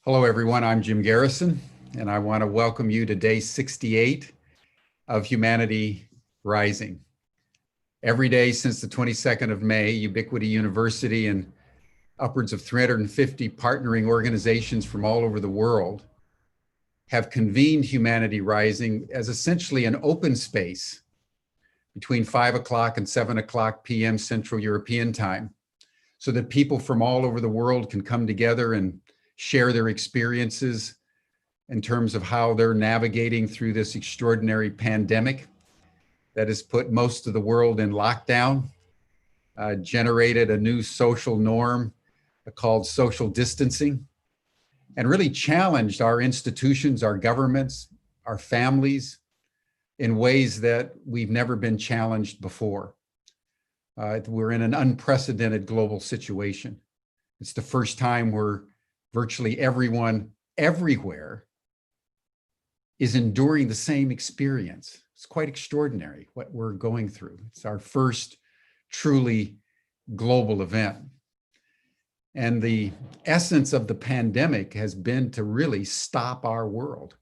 Hello, everyone. I'm Jim Garrison, and I want to welcome you to day 68 of Humanity Rising. Every day since the 22nd of May, Ubiquity University and upwards of 350 partnering organizations from all over the world have convened Humanity Rising as essentially an open space between 5 o'clock and 7 o'clock p.m. Central European Time, so that people from all over the world can come together and share their experiences in terms of how they're navigating through this extraordinary pandemic that has put most of the world in lockdown, generated a new social norm called social distancing, and really challenged our institutions, our governments, our families in ways that we've never been challenged before. We're in an unprecedented global situation. It's the first time where virtually everyone everywhere is enduring the same experience. It's quite extraordinary what we're going through. It's our first truly global event. And the essence of the pandemic has been to really stop our world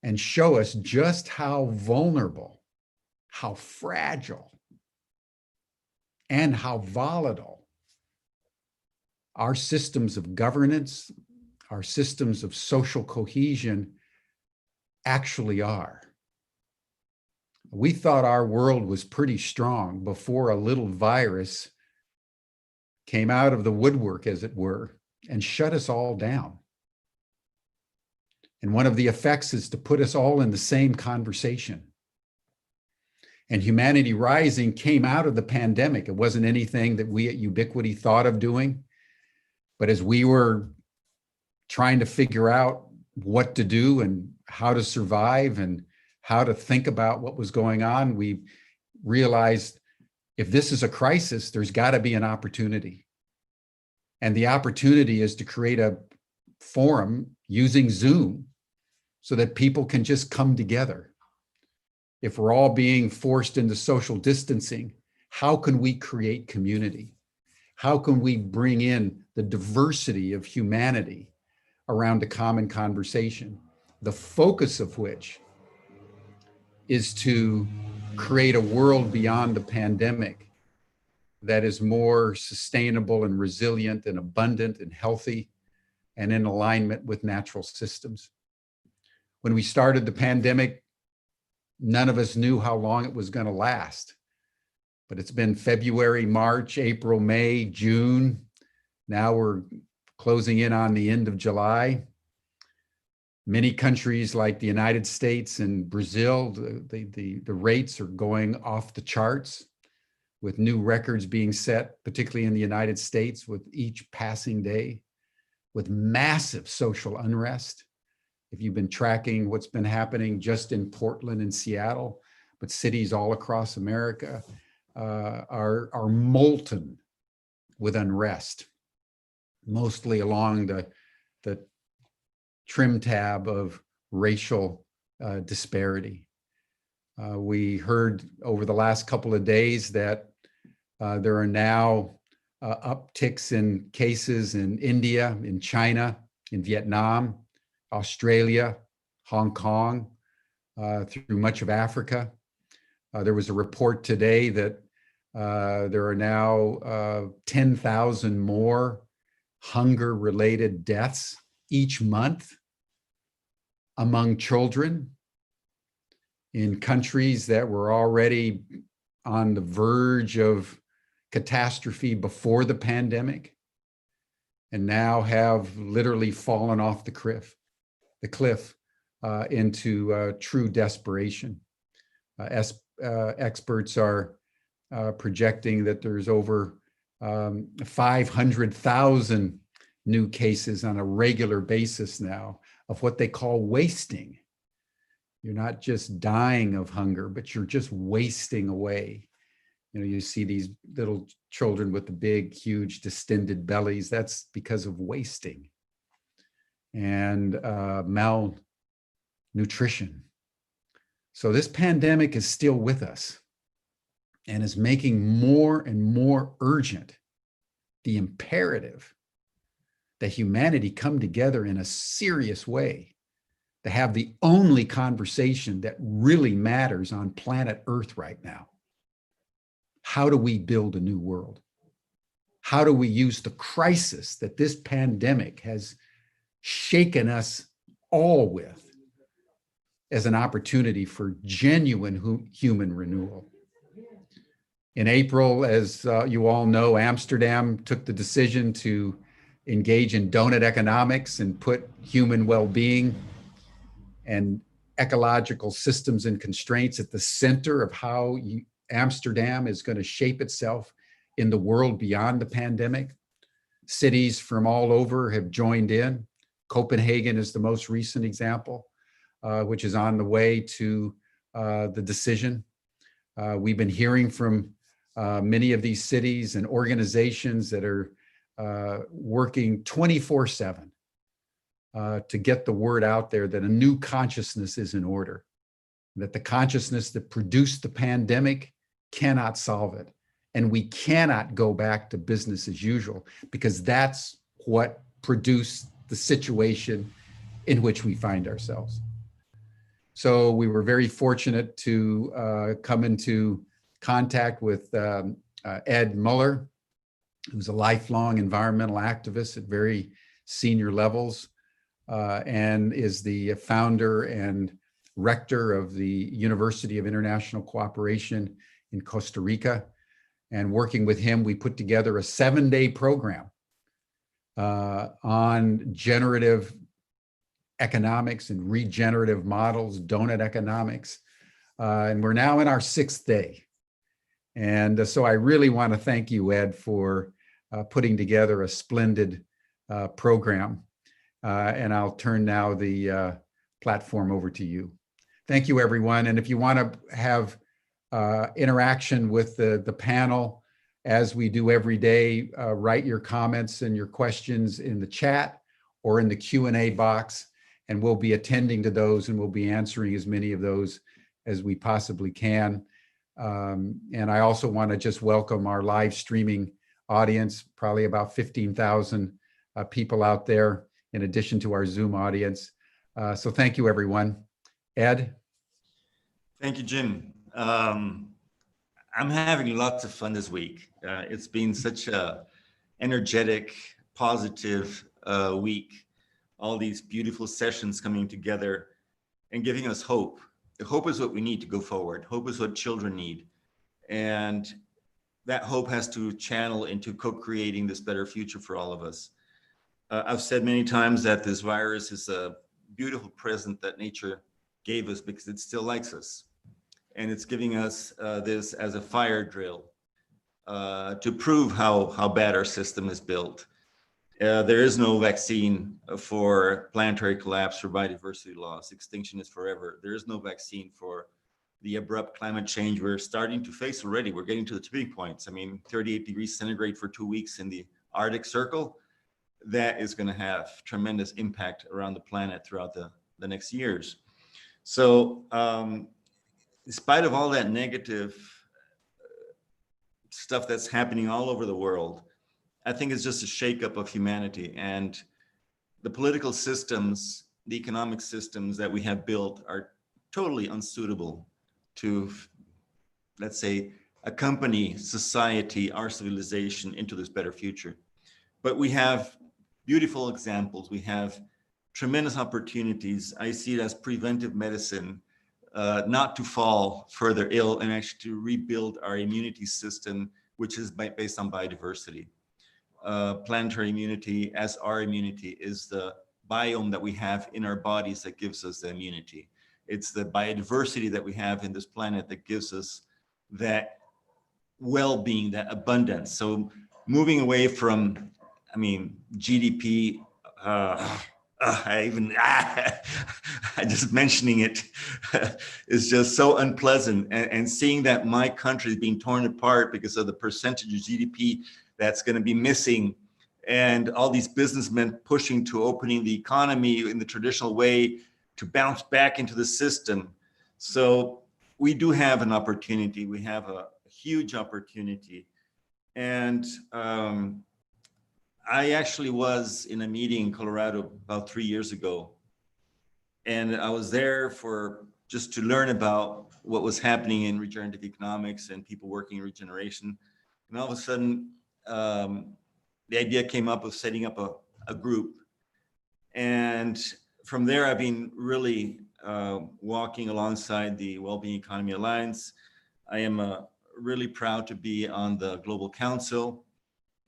and show us just how vulnerable, how fragile, and how volatile our systems of governance, our systems of social cohesion actually are. We thought our world was pretty strong before a little virus came out of the woodwork, as it were, and shut us all down. And one of the effects is to put us all in the same conversation. And Humanity Rising came out of the pandemic. It wasn't anything that we at Ubiquity thought of doing. But as we were trying to figure out what to do and how to survive and how to think about what was going on, we realized if this is a crisis, there's got to be an opportunity. And the opportunity is to create a forum using Zoom so that people can just come together. If we're all being forced into social distancing, how can we create community? How can we bring in the diversity of humanity around a common conversation, the focus of which is to create a world beyond the pandemic that is more sustainable and resilient and abundant and healthy and in alignment with natural systems. When we started the pandemic, none of us knew how long it was going to last. But it's been February, March, April, May, June. Now we're closing in on the end of July. Many countries like the United States and Brazil, the rates are going off the charts, with new records being set, particularly in the United States, with each passing day, with massive social unrest. If you've been tracking what's been happening just in Portland and Seattle, but cities all across America are molten with unrest, mostly along the trim tab of racial disparity. We heard over the last couple of days that there are now upticks in cases in India, in China, in Vietnam, Australia, Hong Kong, through much of Africa. There was a report today that there are now 10,000 more hunger-related deaths each month among children in countries that were already on the verge of catastrophe before the pandemic and now have literally fallen off the cliff into true desperation. Experts are projecting that there's over 500,000 new cases on a regular basis now of what they call wasting. You're not just dying of hunger, but you're just wasting away. You know, you see these little children with the big, huge, distended bellies. That's because of wasting and malnutrition. So this pandemic is still with us and is making more and more urgent the imperative that humanity come together in a serious way to have the only conversation that really matters on planet Earth right now. How do we build a new world? How do we use the crisis that this pandemic has shaken us all with as an opportunity for genuine human renewal? In April, as you all know, Amsterdam took the decision to engage in donut economics and put human well-being and ecological systems and constraints at the center of how Amsterdam is going to shape itself in the world beyond the pandemic. Cities from all over have joined in. Copenhagen is the most recent example, which is on the way to the decision. We've been hearing from many of these cities and organizations that are working 24/7 to get the word out there that a new consciousness is in order, that the consciousness that produced the pandemic cannot solve it. And we cannot go back to business as usual, because that's what produced the situation in which we find ourselves. So we were very fortunate to come into contact with Ed Muller, who's a lifelong environmental activist at very senior levels, and is the founder and rector of the University of International Cooperation in Costa Rica. And working with him, we put together a 7-day program on generative economics and regenerative models, donut economics. And we're now in our 6th day. And so I really want to thank you, Ed, for putting together a splendid program. And I'll turn now the platform over to you. Thank you, everyone. And if you want to have interaction with the panel, as we do every day, write your comments and your questions in the chat or in the Q&A box, and we'll be attending to those, and we'll be answering as many of those as we possibly can. And I also want to just welcome our live streaming audience, probably about 15,000 people out there, in addition to our Zoom audience. So thank you, everyone. Ed? Thank you, Jim. I'm having lots of fun this week. It's been such a energetic, positive week. All these beautiful sessions coming together and giving us hope. Hope is what we need to go forward. Hope is what children need. And that hope has to channel into co-creating this better future for all of us. I've said many times that this virus is a beautiful present that nature gave us because it still likes us. And it's giving us this as a fire drill to prove how bad our system is built. There is no vaccine for planetary collapse or biodiversity loss. Extinction is forever. There is no vaccine for the abrupt climate change we're starting to face already. We're getting to the tipping points. I mean, 38 degrees centigrade for 2 weeks in the Arctic Circle, that is going to have tremendous impact around the planet throughout the next years. So in spite of all that negative stuff that's happening all over the world, I think it's just a shakeup of humanity, and the political systems, the economic systems that we have built are totally unsuitable to, let's say, accompany society, our civilization into this better future. But we have beautiful examples. We have tremendous opportunities. I see it as preventive medicine, not to fall further ill and actually to rebuild our immunity system, which is based on biodiversity. Planetary immunity, as our immunity, is the biome that we have in our bodies that gives us the immunity. It's the biodiversity that we have in this planet that gives us that well-being, that abundance. So moving away from, I mean, GDP, just mentioning it is just so unpleasant. And seeing that my country is being torn apart because of the percentage of GDP that's going to be missing, and all these businessmen pushing to opening the economy in the traditional way to bounce back into the system. So we do have an opportunity. We have a huge opportunity. And I actually was in a meeting in Colorado about 3 years ago, and I was there for just to learn about what was happening in regenerative economics and people working in regeneration. And all of a sudden, the idea came up of setting up a group. And from there, I've been really walking alongside the Wellbeing Economy Alliance. I am really proud to be on the Global Council,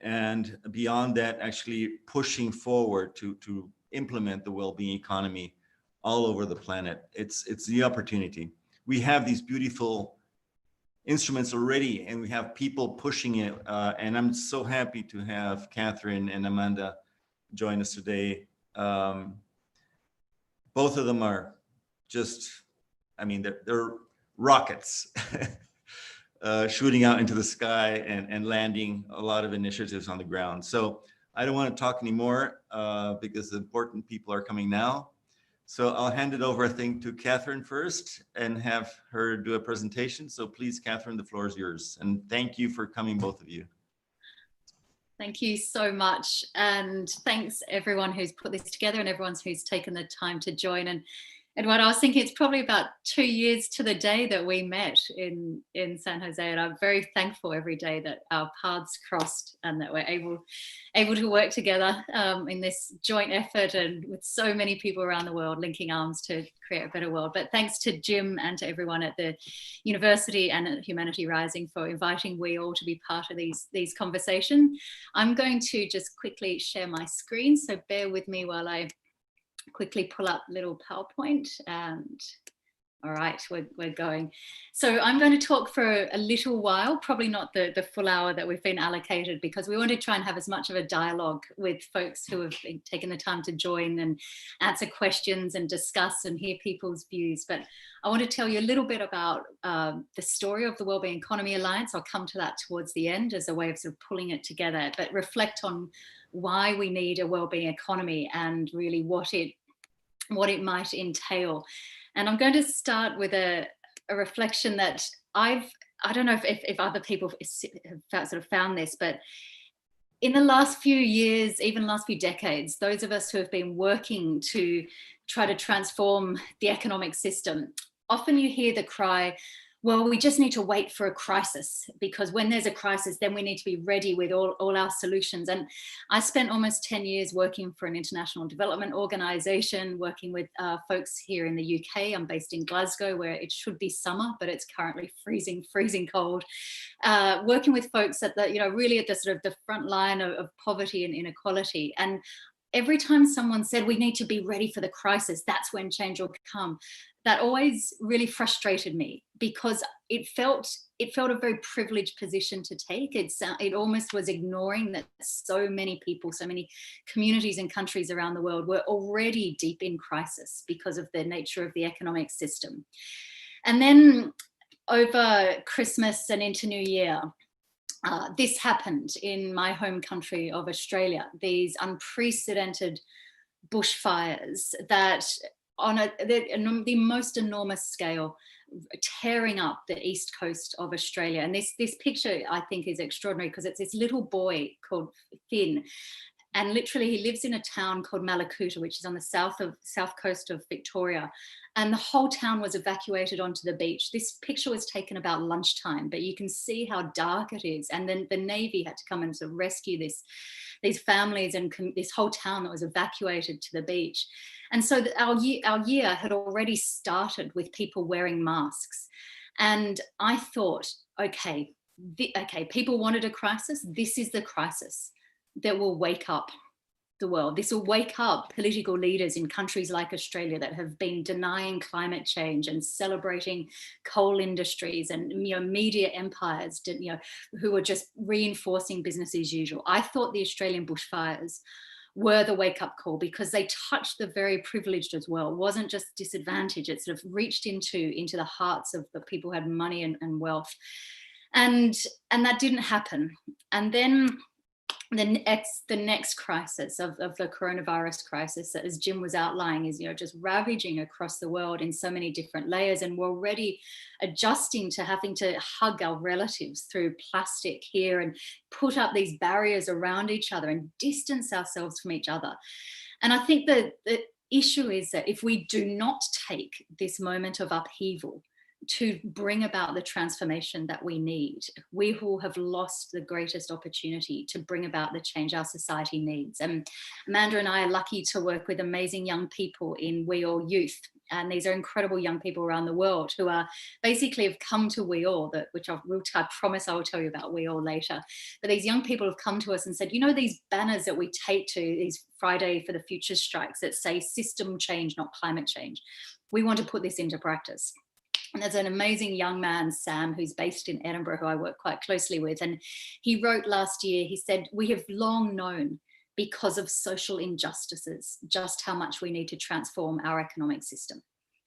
and beyond that, actually pushing forward to implement the well-being economy all over the planet. It's the opportunity. We have these beautiful instruments already, and we have people pushing it. And I'm so happy to have Katherine and Amanda join us today. Both of them are just, I mean, they're rockets shooting out into the sky and landing a lot of initiatives on the ground. So I don't want to talk anymore because the important people are coming now. So I'll hand it over, I think, to Katherine first and have her do a presentation. So please, Katherine, the floor is yours. And thank you for coming, both of you. Thank you so much. And thanks everyone who's put this together and everyone who's taken the time to join. And what I was thinking, it's probably about 2 years to the day that we met in San Jose, and I'm very thankful every day that our paths crossed and that we're able to work together in this joint effort, and with so many people around the world linking arms to create a better world. But thanks to Jim and to everyone at the university and at Humanity Rising for inviting WEAll to be part of these conversations. I'm going to just quickly share my screen, so bear with me while I quickly pull up little PowerPoint. And all right, we're going. So I'm going to talk for a little while, probably not the full hour that we've been allocated, because we want to try and have as much of a dialogue with folks who have taken the time to join and answer questions and discuss and hear people's views. But I want to tell you a little bit about the story of the Wellbeing Economy Alliance. I'll come to that towards the end as a way of sort of pulling it together, but reflect on why we need a wellbeing economy and really what it might entail. And I'm going to start with a reflection that I don't know if other people have sort of found this, but in the last few years, even last few decades, those of us who have been working to try to transform the economic system, often you hear the cry, well, we just need to wait for a crisis, because when there's a crisis, then we need to be ready with all our solutions. And I spent almost 10 years working for an international development organization, working with folks here in the UK. I'm based in Glasgow, where it should be summer, but it's currently freezing cold. Working with folks at the, really at the sort of the front line of poverty and inequality. And every time someone said we need to be ready for the crisis, that's when change will come, that always really frustrated me, because it felt a very privileged position to take. It almost was ignoring that so many people, so many communities and countries around the world were already deep in crisis because of the nature of the economic system. And then over Christmas and into New Year, this happened in my home country of Australia, these unprecedented bushfires that on the most enormous scale, tearing up the east coast of Australia. And this picture, I think, is extraordinary, because it's this little boy called Finn. And literally he lives in a town called Malakuta, which is on the south coast of Victoria. And the whole town was evacuated onto the beach. This picture was taken about lunchtime, but you can see how dark it is. And then the Navy had to come and sort of rescue these families and this whole town that was evacuated to the beach. And so our year had already started with people wearing masks. And I thought, okay, people wanted a crisis. This is the crisis that will wake up the world. This will wake up political leaders in countries like Australia that have been denying climate change and celebrating coal industries, and media empires who are just reinforcing business as usual. I thought the Australian bushfires were the wake-up call, because they touched the very privileged as well. It wasn't just disadvantage, it sort of reached into the hearts of the people who had money and wealth. And that didn't happen. And then the next crisis of the coronavirus crisis, as Jim was outlining, is, just ravaging across the world in so many different layers, and we're already adjusting to having to hug our relatives through plastic here and put up these barriers around each other and distance ourselves from each other. And I think that the issue is that if we do not take this moment of upheaval to bring about the transformation that we need, we will have lost the greatest opportunity to bring about the change our society needs. And Amanda and I are lucky to work with amazing young people in WeAll Youth. And these are incredible young people around the world who are basically have come to WeAll, which I promise I will tell you about WeAll later. But these young people have come to us and said, these banners that we take to these Friday for the Future strikes that say system change, not climate change. We want to put this into practice. And there's an amazing young man, Sam, who's based in Edinburgh, who I work quite closely with. And he wrote last year, he said, we have long known, because of social injustices, just how much we need to transform our economic system.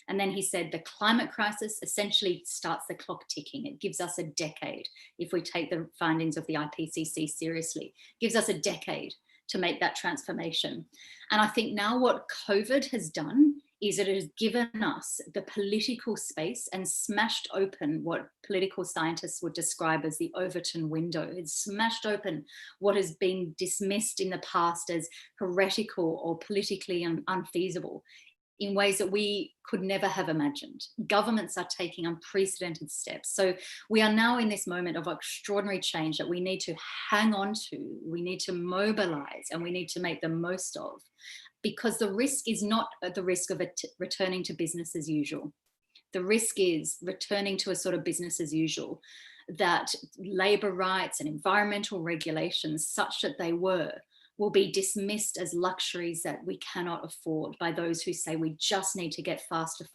And then he said, the climate crisis essentially starts the clock ticking. It gives us a decade, if we take the findings of the IPCC seriously, gives us a decade to make that transformation. And I think now what COVID has done is it has given us the political space and smashed open what political scientists would describe as the Overton window. It's smashed open what has been dismissed in the past as heretical or politically unfeasible in ways that we could never have imagined. Governments are taking unprecedented steps. So we are now in this moment of extraordinary change that we need to hang on to, we need to mobilize, and we need to make the most of. Because the risk is not the risk of returning to business as usual. The risk is returning to a sort of business as usual, that labour rights and environmental regulations, such that they were, will be dismissed as luxuries that we cannot afford by those who say we just need to get faster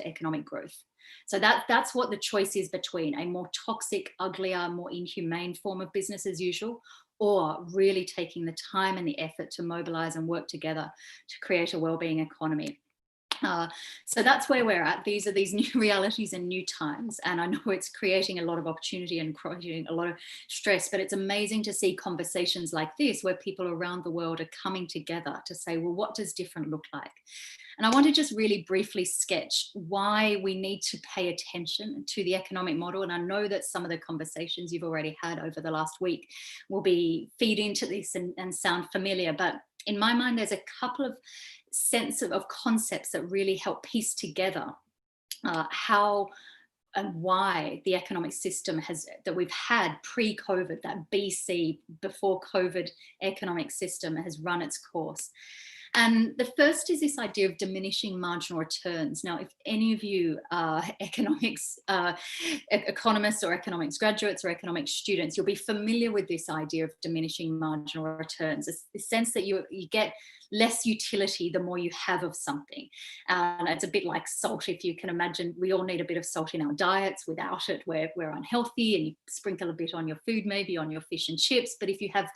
economic growth. So that's what the choice is between a more toxic, uglier, more inhumane form of business as usual, or really taking the time and the effort to mobilize and work together to create a wellbeing economy. So that's where we're at. These are these new realities and new times. And I know it's creating a lot of opportunity and creating a lot of stress, but it's amazing to see conversations like this where people around the world are coming together to say, well, what does different look like? And I want to just really briefly sketch why we need to pay attention to the economic model. And I know that some of the conversations you've already had over the last week will feed into this and sound familiar. But in my mind, there's a couple of sense of concepts that really help piece together how and why the economic system that we've had pre-COVID, that BC, before COVID economic system has run its course. And the first is this idea of diminishing marginal returns. Now, if any of you are economics economists or economics graduates or economics students, you'll be familiar with this idea of diminishing marginal returns. It's the sense that you get less utility the more you have of something. And it's a bit like salt. If you can imagine, we all need a bit of salt in our diets. Without it, we're unhealthy, and you sprinkle a bit on your food, maybe on your fish and chips. But if you have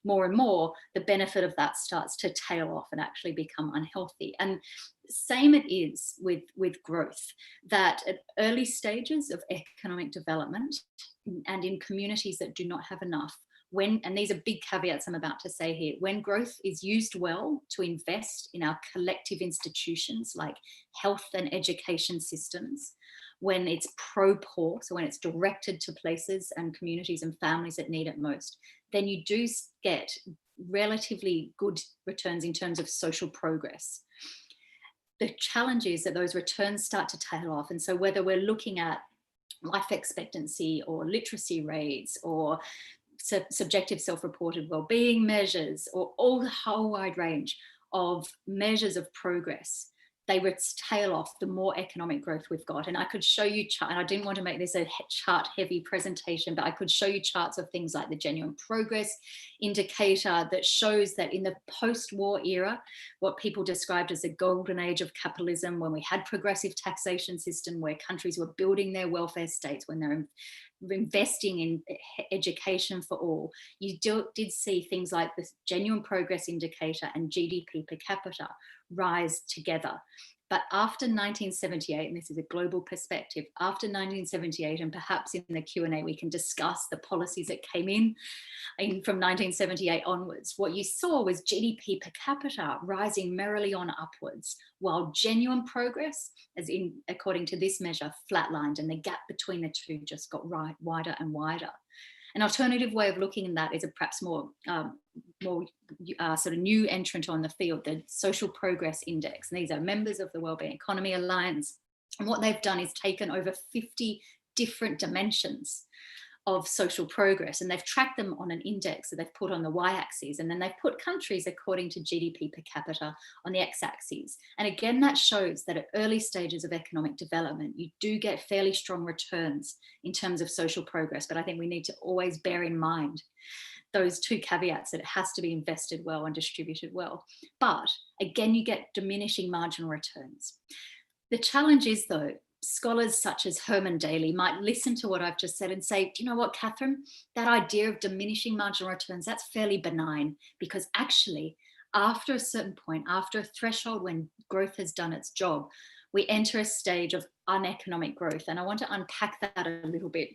more and more, the benefit of that starts to tail off and actually become unhealthy. And same it is with growth, that at early stages of economic development and in communities that do not have enough, and these are big caveats I'm about to say here, when growth is used well to invest in our collective institutions like health and education systems, when it's pro-poor, so when it's directed to places and communities and families that need it most, then you do get relatively good returns in terms of social progress. The challenge is that those returns start to tail off. And so whether we're looking at life expectancy or literacy rates or subjective self-reported well-being measures or all the whole wide range of measures of progress, they would tail off the more economic growth we've got. And I could show you and I didn't want to make this a chart heavy presentation, but I could show you charts of things like the genuine progress indicator that shows that in the post-war era, what people described as a golden age of capitalism, when we had progressive taxation system, where countries were building their welfare states, when they're investing in education for all, you did see things like the genuine progress indicator and GDP per capita rise together. But after 1978, and this is a global perspective, after 1978, and perhaps in the Q&A we can discuss the policies that came in from 1978 onwards, what you saw was GDP per capita rising merrily on upwards, while genuine progress, as in according to this measure, flatlined, and the gap between the two just got wider and wider. An alternative way of looking at that is a perhaps more sort of new entrant on the field, the Social Progress Index. And these are members of the Wellbeing Economy Alliance. And what they've done is taken over 50 different dimensions of social progress, and they've tracked them on an index that they've put on the y-axis, and then they've put countries according to GDP per capita on the x-axis. And again, that shows that at early stages of economic development, you do get fairly strong returns in terms of social progress. But I think we need to always bear in mind those two caveats, that it has to be invested well and distributed well. But again, you get diminishing marginal returns. The challenge is, though, scholars such as Herman Daly might listen to what I've just said and say, do you know what, Katherine, that idea of diminishing marginal returns, that's fairly benign, because actually after a certain point, after a threshold when growth has done its job, we enter a stage of uneconomic growth. And I want to unpack that a little bit.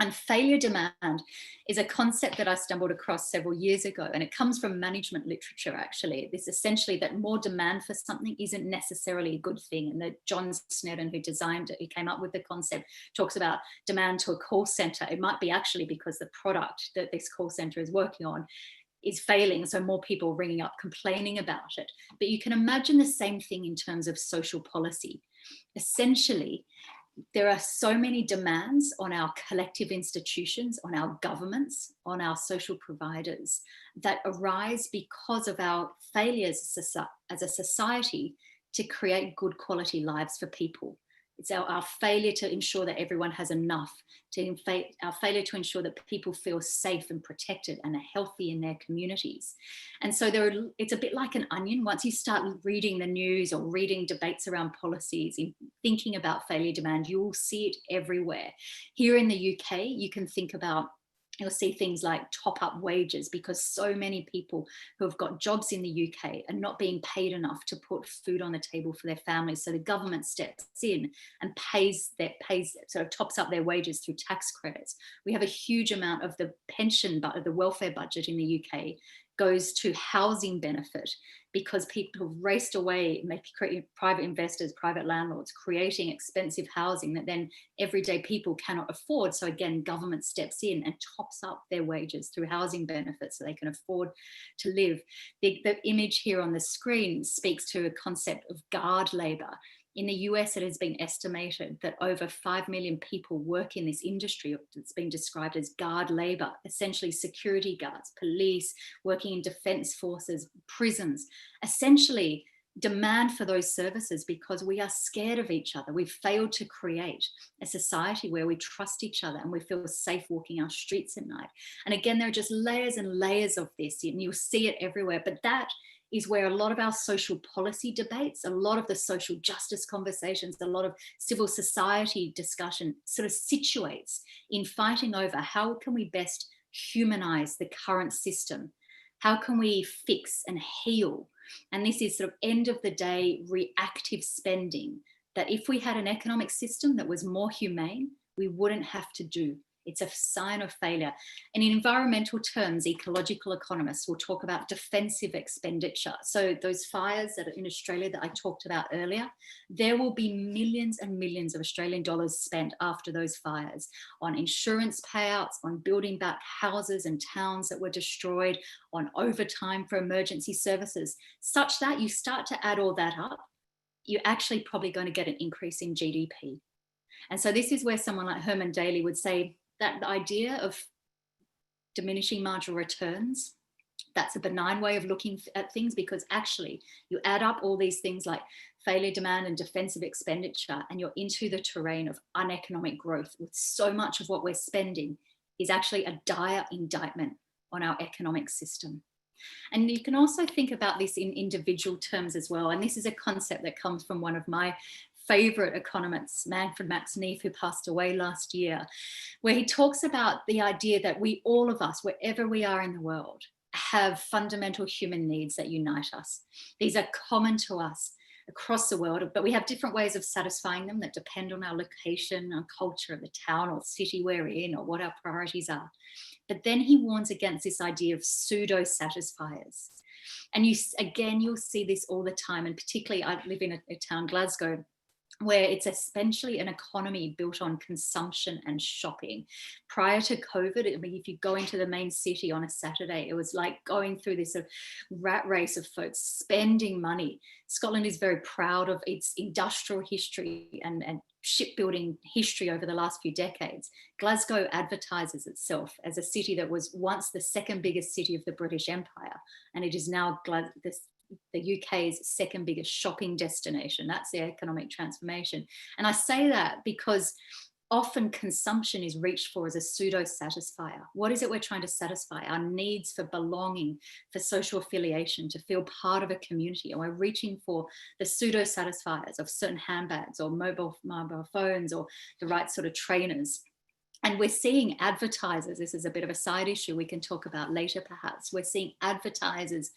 And failure demand is a concept that I stumbled across several years ago, and it comes from management literature, actually. This essentially that more demand for something isn't necessarily a good thing. And that John Snedden, who designed it, who came up with the concept, talks about demand to a call center. It might be actually because the product that this call center is working on is failing, so more people are ringing up complaining about it. But you can imagine the same thing in terms of social policy. Essentially, there are so many demands on our collective institutions, on our governments, on our social providers that arise because of our failures as a society to create good quality lives for people. It's our failure to ensure that everyone has enough, our failure to ensure that people feel safe and protected and are healthy in their communities. And so it's a bit like an onion. Once you start reading the news or reading debates around policies, thinking about failure demand, you will see it everywhere. Here in the UK, you can think about, you'll see things like top up wages, because so many people who have got jobs in the UK are not being paid enough to put food on the table for their families. So the government steps in and sort of tops up their wages through tax credits. We have a huge amount of the pension, the welfare budget in the UK goes to housing benefit, because people have raced away, private investors, private landlords, creating expensive housing that then everyday people cannot afford. So again, government steps in and tops up their wages through housing benefits so they can afford to live. The image here on the screen speaks to a concept of guard labor. In the US, it has been estimated that over 5 million people work in this industry. It's been described as guard labor, essentially security guards, police, working in defense forces, prisons. Essentially, demand for those services because we are scared of each other. We've failed to create a society where we trust each other and we feel safe walking our streets at night. And again, there are just layers and layers of this, and you'll see it everywhere. But that is where a lot of our social policy debates, a lot of the social justice conversations, a lot of civil society discussion sort of situates in fighting over how can we best humanize the current system? How can we fix and heal? And this is sort of end of the day reactive spending, that if we had an economic system that was more humane, we wouldn't have to do. It's a sign of failure. And in environmental terms, ecological economists will talk about defensive expenditure. So those fires that are in Australia that I talked about earlier, there will be millions and millions of Australian dollars spent after those fires on insurance payouts, on building back houses and towns that were destroyed, on overtime for emergency services, such that you start to add all that up, you're actually probably going to get an increase in GDP. And so this is where someone like Herman Daly would say, that the idea of diminishing marginal returns, that's a benign way of looking at things, because actually you add up all these things like failure demand and defensive expenditure, and you're into the terrain of uneconomic growth, with so much of what we're spending is actually a dire indictment on our economic system. And you can also think about this in individual terms as well. And this is a concept that comes from one of my favorite economists, Manfred Max Neef, who passed away last year, where he talks about the idea that we, all of us, wherever we are in the world, have fundamental human needs that unite us. These are common to us. across the world, but we have different ways of satisfying them that depend on our location, our culture of the town or city we're in, or what our priorities are. But then he warns against this idea of pseudo-satisfiers. And you'll see this all the time. And particularly, I live in a town, Glasgow, where it's essentially an economy built on consumption and shopping. Prior to COVID, I mean, if you go into the main city on a Saturday, it was like going through this rat race of folks spending money. Scotland is very proud of its industrial history and shipbuilding history over the last few decades. Glasgow advertises itself as a city that was once the second biggest city of the British Empire, and it is now the UK's second biggest shopping destination. That's the economic transformation. And I say that because often consumption is reached for as a pseudo-satisfier. What is it we're trying to satisfy? Our needs for belonging, for social affiliation, to feel part of a community. And we're reaching for the pseudo-satisfiers of certain handbags or mobile phones or the right sort of trainers. And we're seeing advertisers, this is a bit of a side issue we can talk about later perhaps, we're seeing advertisers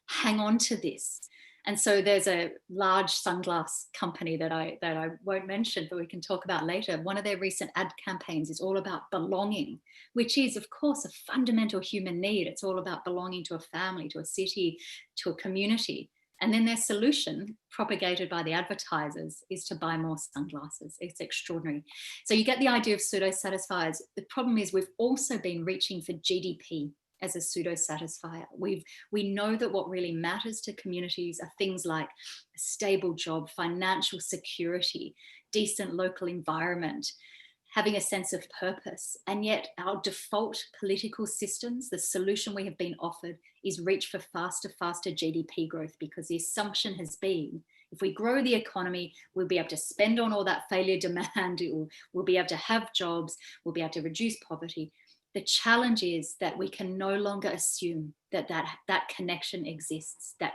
hang on to this. And so there's a large sunglass company that I won't mention, but we can talk about later. One of their recent ad campaigns is all about belonging, which is, of course, a fundamental human need. It's all about belonging to a family, to a city, to a community. And then their solution, propagated by the advertisers, is to buy more sunglasses. It's extraordinary. So you get the idea of pseudo-satisfiers. The problem is we've also been reaching for GDP as a pseudo-satisfier. We know that what really matters to communities are things like a stable job, financial security, decent local environment, having a sense of purpose. And yet our default political systems, the solution we have been offered is reach for faster GDP growth, because the assumption has been if we grow the economy, we'll be able to spend on all that failure demand, we'll be able to have jobs, we'll be able to reduce poverty. The challenge is that we can no longer assume that connection exists, that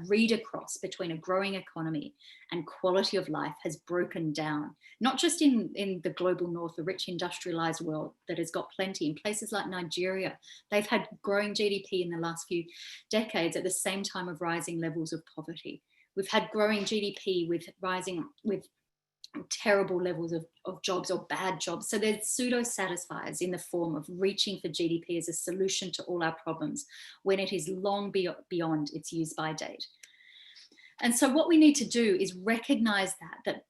read across between a growing economy and quality of life has broken down, not just in the global north, the rich industrialized world that has got plenty. In places like Nigeria, they've had growing GDP in the last few decades at the same time of rising levels of poverty. We've had growing GDP with terrible levels of jobs or bad jobs. So there's pseudo-satisfiers in the form of reaching for GDP as a solution to all our problems when it is long beyond its use-by date. And so what we need to do is recognize that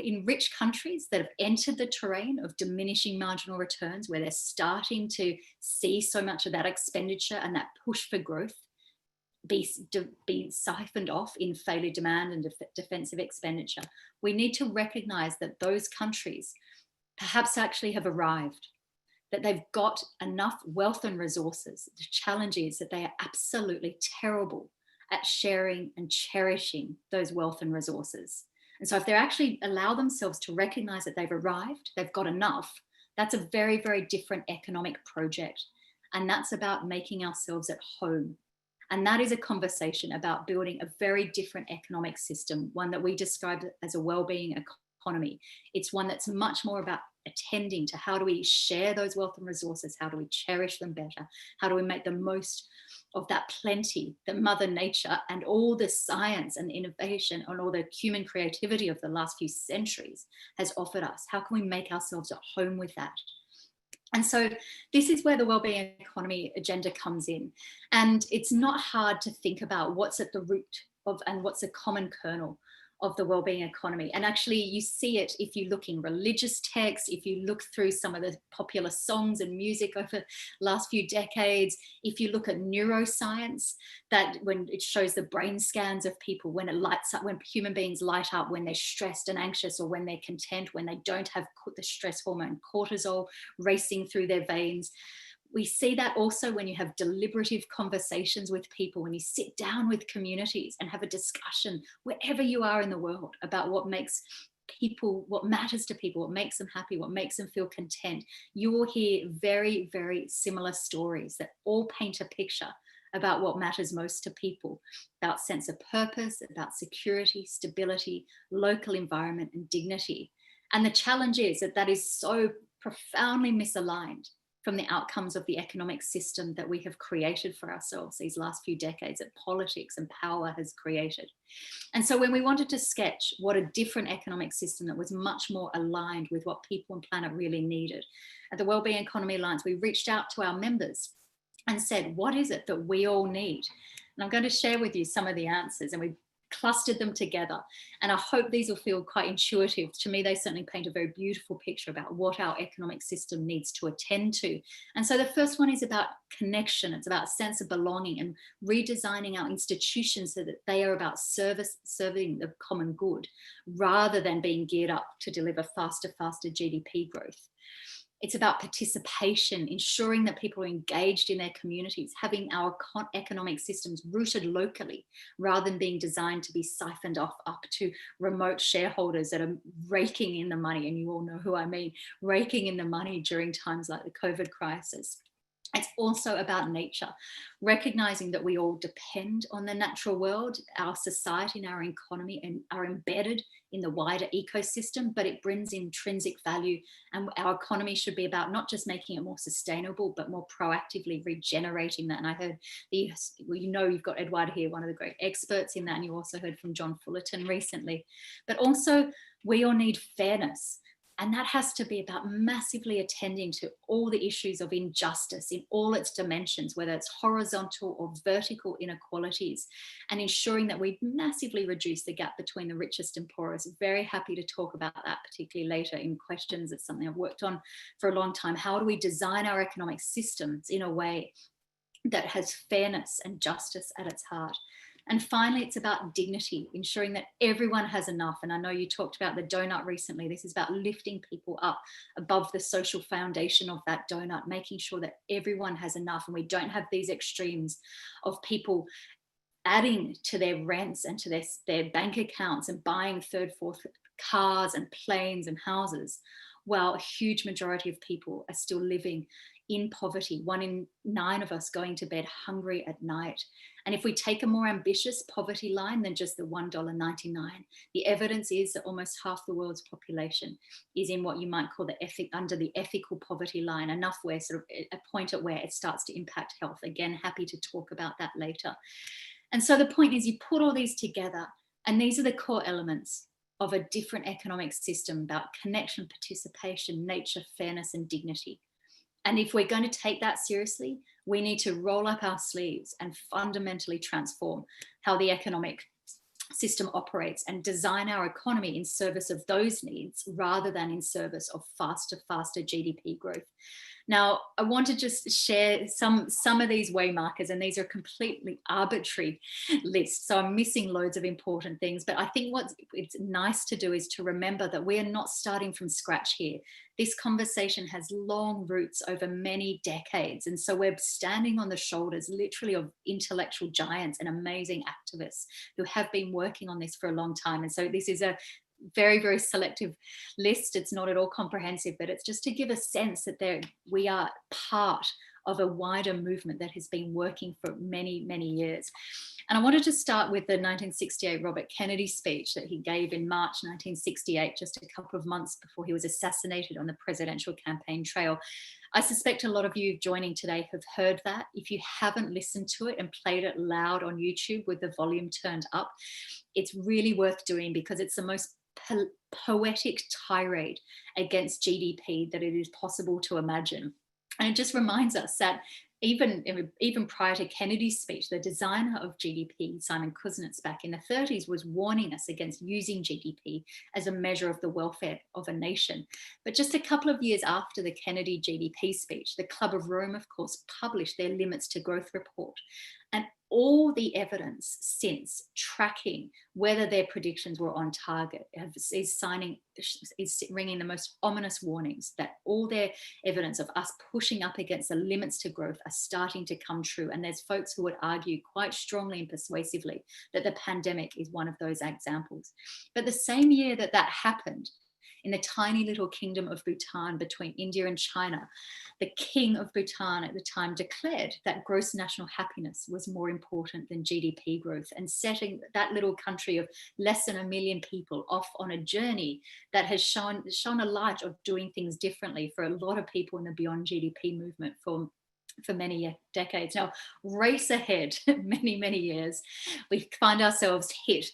in rich countries that have entered the terrain of diminishing marginal returns, where they're starting to see so much of that expenditure and that push for growth be siphoned off in failure demand and defensive expenditure, we need to recognize that those countries perhaps actually have arrived, that they've got enough wealth and resources. The challenge is that they are absolutely terrible at sharing and cherishing those wealth and resources. And so if they actually allow themselves to recognize that they've arrived, they've got enough, that's a very, very different economic project. And that's about making ourselves at home. And that is a conversation about building a very different economic system, one that we described as a well-being economy. It's one that's much more about attending to how do we share those wealth and resources, how do we cherish them better, how do we make the most of that plenty that Mother Nature and all the science and innovation and all the human creativity of the last few centuries has offered us. How can we make ourselves at home with that? And so this is where the wellbeing economy agenda comes in. And it's not hard to think about what's at the root of and what's a common kernel of the wellbeing economy. And actually you see it if you look in religious texts, if you look through some of the popular songs and music over the last few decades, if you look at neuroscience, that when it shows the brain scans of people, when it lights up, when human beings light up, when they're stressed and anxious, or when they're content, when they don't have the stress hormone cortisol racing through their veins. We see that also when you have deliberative conversations with people, when you sit down with communities and have a discussion wherever you are in the world about what makes people, what matters to people, what makes them happy, what makes them feel content. You will hear very, very similar stories that all paint a picture about what matters most to people, about sense of purpose, about security, stability, local environment, and dignity. And the challenge is that that is so profoundly misaligned from the outcomes of the economic system that we have created for ourselves these last few decades, that politics and power has created. And so when we wanted to sketch what a different economic system that was much more aligned with what people and planet really needed, at the Wellbeing Economy Alliance, we reached out to our members and said, what is it that we all need? And I'm going to share with you some of the answers, and we clustered them together. And I hope these will feel quite intuitive. To me, they certainly paint a very beautiful picture about what our economic system needs to attend to. And so the first one is about connection. It's about sense of belonging and redesigning our institutions so that they are about serving the common good, rather than being geared up to deliver faster GDP growth. It's about participation, ensuring that people are engaged in their communities, having our economic systems rooted locally, rather than being designed to be siphoned off up to remote shareholders that are raking in the money. And you all know who I mean, raking in the money during times like the COVID crisis. It's also about nature, recognizing that we all depend on the natural world. Our society and our economy and are embedded in the wider ecosystem, but it brings intrinsic value. And our economy should be about not just making it more sustainable, but more proactively regenerating that. And I heard, you've got Eduardo here, one of the great experts in that. And you also heard from John Fullerton recently. But also, we all need fairness. And that has to be about massively attending to all the issues of injustice in all its dimensions, whether it's horizontal or vertical inequalities, and ensuring that we massively reduce the gap between the richest and poorest. Very happy to talk about that, particularly later in questions. It's something I've worked on for a long time. How do we design our economic systems in a way that has fairness and justice at its heart? And finally, it's about dignity, ensuring that everyone has enough. And I know you talked about the donut recently. This is about lifting people up above the social foundation of that donut, making sure that everyone has enough. And we don't have these extremes of people adding to their rents and to their bank accounts and buying third, fourth cars and planes and houses, while a huge majority of people are still living in poverty. 1 in 9 of us going to bed hungry at night. And if we take a more ambitious poverty line than just the $1.99, the evidence is that almost half the world's population is in what you might call under the ethical poverty line, enough where sort of a point at where it starts to impact health. Again, happy to talk about that later. And so the point is, you put all these together, and these are the core elements of a different economic system about connection, participation, nature, fairness, and dignity. And if we're going to take that seriously, we need to roll up our sleeves and fundamentally transform how the economic system operates and design our economy in service of those needs, rather than in service of faster GDP growth. Now, I want to just share some of these way markers, and these are completely arbitrary lists. So I'm missing loads of important things, but I think what it's nice to do is to remember that we are not starting from scratch here. This conversation has long roots over many decades. And so we're standing on the shoulders literally of intellectual giants and amazing activists who have been working on this for a long time. And so this is a very selective list. It's not at all comprehensive, but it's just to give a sense that we are part of a wider movement that has been working for many years. And I wanted to start with the 1968 Robert Kennedy speech that he gave in March 1968, just a couple of months before he was assassinated on the presidential campaign trail. I suspect a lot of you joining today have heard that. If you haven't listened to it and played it loud on YouTube with the volume turned up, it's really worth doing, because it's the most poetic tirade against GDP that it is possible to imagine. And it just reminds us that even prior to Kennedy's speech, the designer of GDP, Simon Kuznets, back in the 30s, was warning us against using GDP as a measure of the welfare of a nation. But just a couple of years after the Kennedy GDP speech, the Club of Rome, of course, published their Limits to Growth report. And all the evidence since tracking whether their predictions were on target is ringing the most ominous warnings that all their evidence of us pushing up against the limits to growth are starting to come true. And there's folks who would argue quite strongly and persuasively that the pandemic is one of those examples. But the same year that happened in the tiny little kingdom of Bhutan between India and China, the king of Bhutan at the time declared that gross national happiness was more important than GDP growth, and setting that little country of less than 1 million people off on a journey that has shone a light of doing things differently for a lot of people in the Beyond GDP movement for many decades. Now, race ahead many years, we find ourselves hit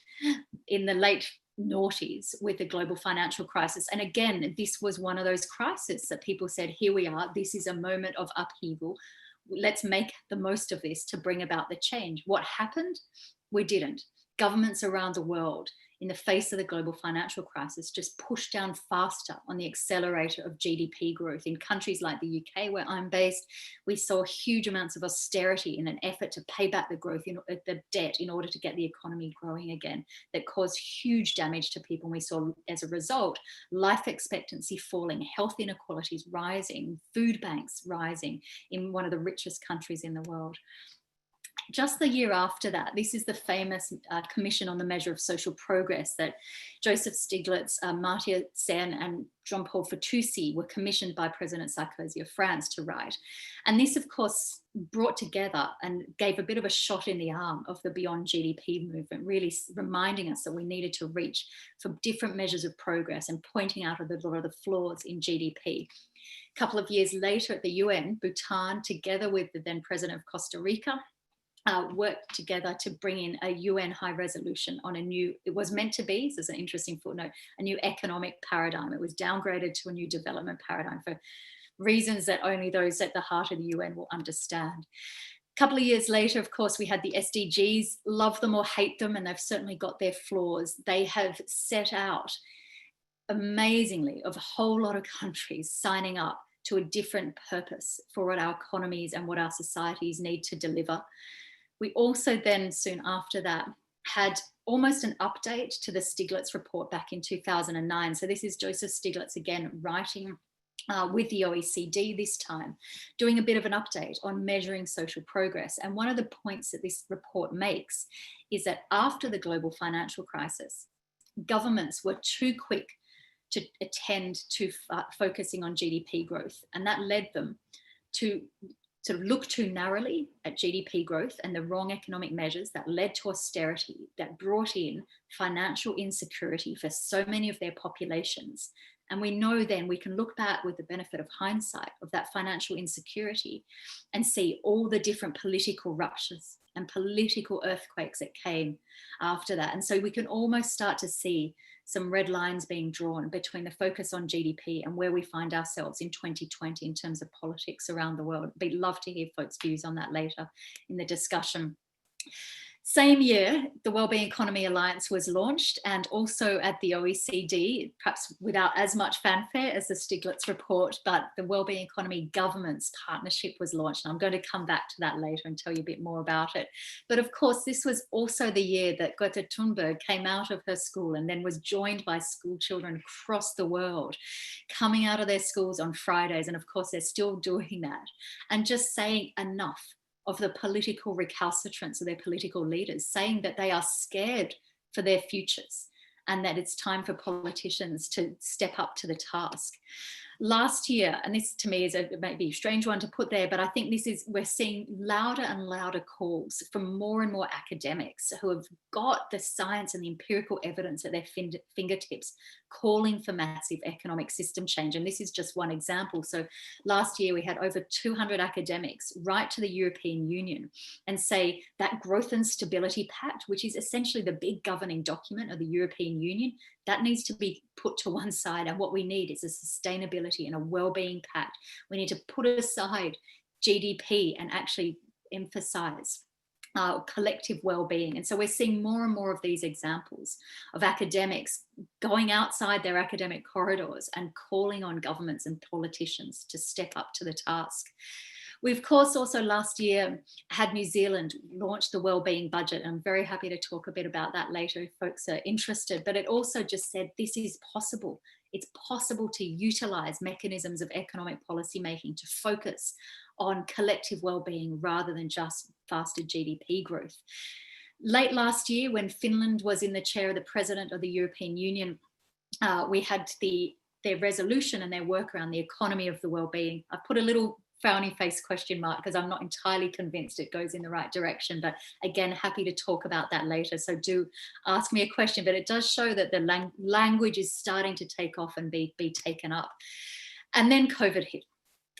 in the late noughties with the global financial crisis. And again, this was one of those crises that people said, here we are, this is a moment of upheaval. Let's make the most of this to bring about the change. What happened? We didn't. Governments around the world, in the face of the global financial crisis, just pushed down faster on the accelerator of GDP growth. In countries like the UK, where I'm based, we saw huge amounts of austerity in an effort to pay back the growth, the debt, in order to get the economy growing again, that caused huge damage to people. And we saw, as a result, life expectancy falling, health inequalities rising, food banks rising in one of the richest countries in the world. Just the year after that, this is the famous Commission on the Measure of Social Progress that Joseph Stiglitz, Amartya Sen and Jean-Paul Fatoussi were commissioned by President Sarkozy of France to write. And this, of course, brought together and gave a bit of a shot in the arm of the Beyond GDP movement, really reminding us that we needed to reach for different measures of progress and pointing out a lot of the flaws in GDP. A couple of years later at the UN, Bhutan, together with the then President of Costa Rica, worked together to bring in a UN high resolution on a new, it was meant to be, so it's an interesting footnote, a new economic paradigm. It was downgraded to a new development paradigm for reasons that only those at the heart of the UN will understand. A couple of years later, of course, we had the SDGs, love them or hate them, and they've certainly got their flaws. They have set out, amazingly, of a whole lot of countries signing up to a different purpose for what our economies and what our societies need to deliver. We also then, soon after that, had almost an update to the Stiglitz report back in 2009. So this is Joseph Stiglitz again writing with the OECD this time, doing a bit of an update on measuring social progress. And one of the points that this report makes is that after the global financial crisis, governments were too quick to attend to focusing on GDP growth. And that led them to sort of look too narrowly at GDP growth and the wrong economic measures that led to austerity, that brought in financial insecurity for so many of their populations. And we know then we can look back with the benefit of hindsight of that financial insecurity and see all the different political ruptures and political earthquakes that came after that. And so we can almost start to see some red lines being drawn between the focus on GDP and where we find ourselves in 2020 in terms of politics around the world. I'd love to hear folks' views on that later in the discussion. Same year, the Wellbeing Economy Alliance was launched, and also at the OECD, perhaps without as much fanfare as the Stiglitz report, but the Wellbeing Economy Governments Partnership was launched. And I'm going to come back to that later and tell you a bit more about it. But of course, this was also the year that Greta Thunberg came out of her school and then was joined by school children across the world, coming out of their schools on Fridays. And of course, they're still doing that, and just saying enough of the political recalcitrance of their political leaders, saying that they are scared for their futures and that it's time for politicians to step up to the task. Last year, and this to me is maybe a strange one to put there, but I think this is, we're seeing louder and louder calls from more and more academics who have got the science and the empirical evidence at their fingertips, calling for massive economic system change. And this is just one example. So last year we had over 200 academics write to the European Union and say that Growth and Stability Pact, which is essentially the big governing document of the European Union, that needs to be put to one side. And what we need is a sustainability and a well-being pact. We need to put aside GDP and actually emphasize collective well-being. And so we're seeing more and more of these examples of academics going outside their academic corridors and calling on governments and politicians to step up to the task. We, of course, also last year had New Zealand launch the Wellbeing Budget. I'm very happy to talk a bit about that later if folks are interested. But it also just said this is possible. It's possible to utilise mechanisms of economic policy making to focus on collective well-being rather than just faster GDP growth. Late last year, when Finland was in the chair of the President of the European Union, we had their resolution and their work around the economy of the well-being. I've put a little frowny face question mark because I'm not entirely convinced it goes in the right direction, but again, happy to talk about that later. So do ask me a question, but it does show that the language is starting to take off and be taken up. And then COVID hit.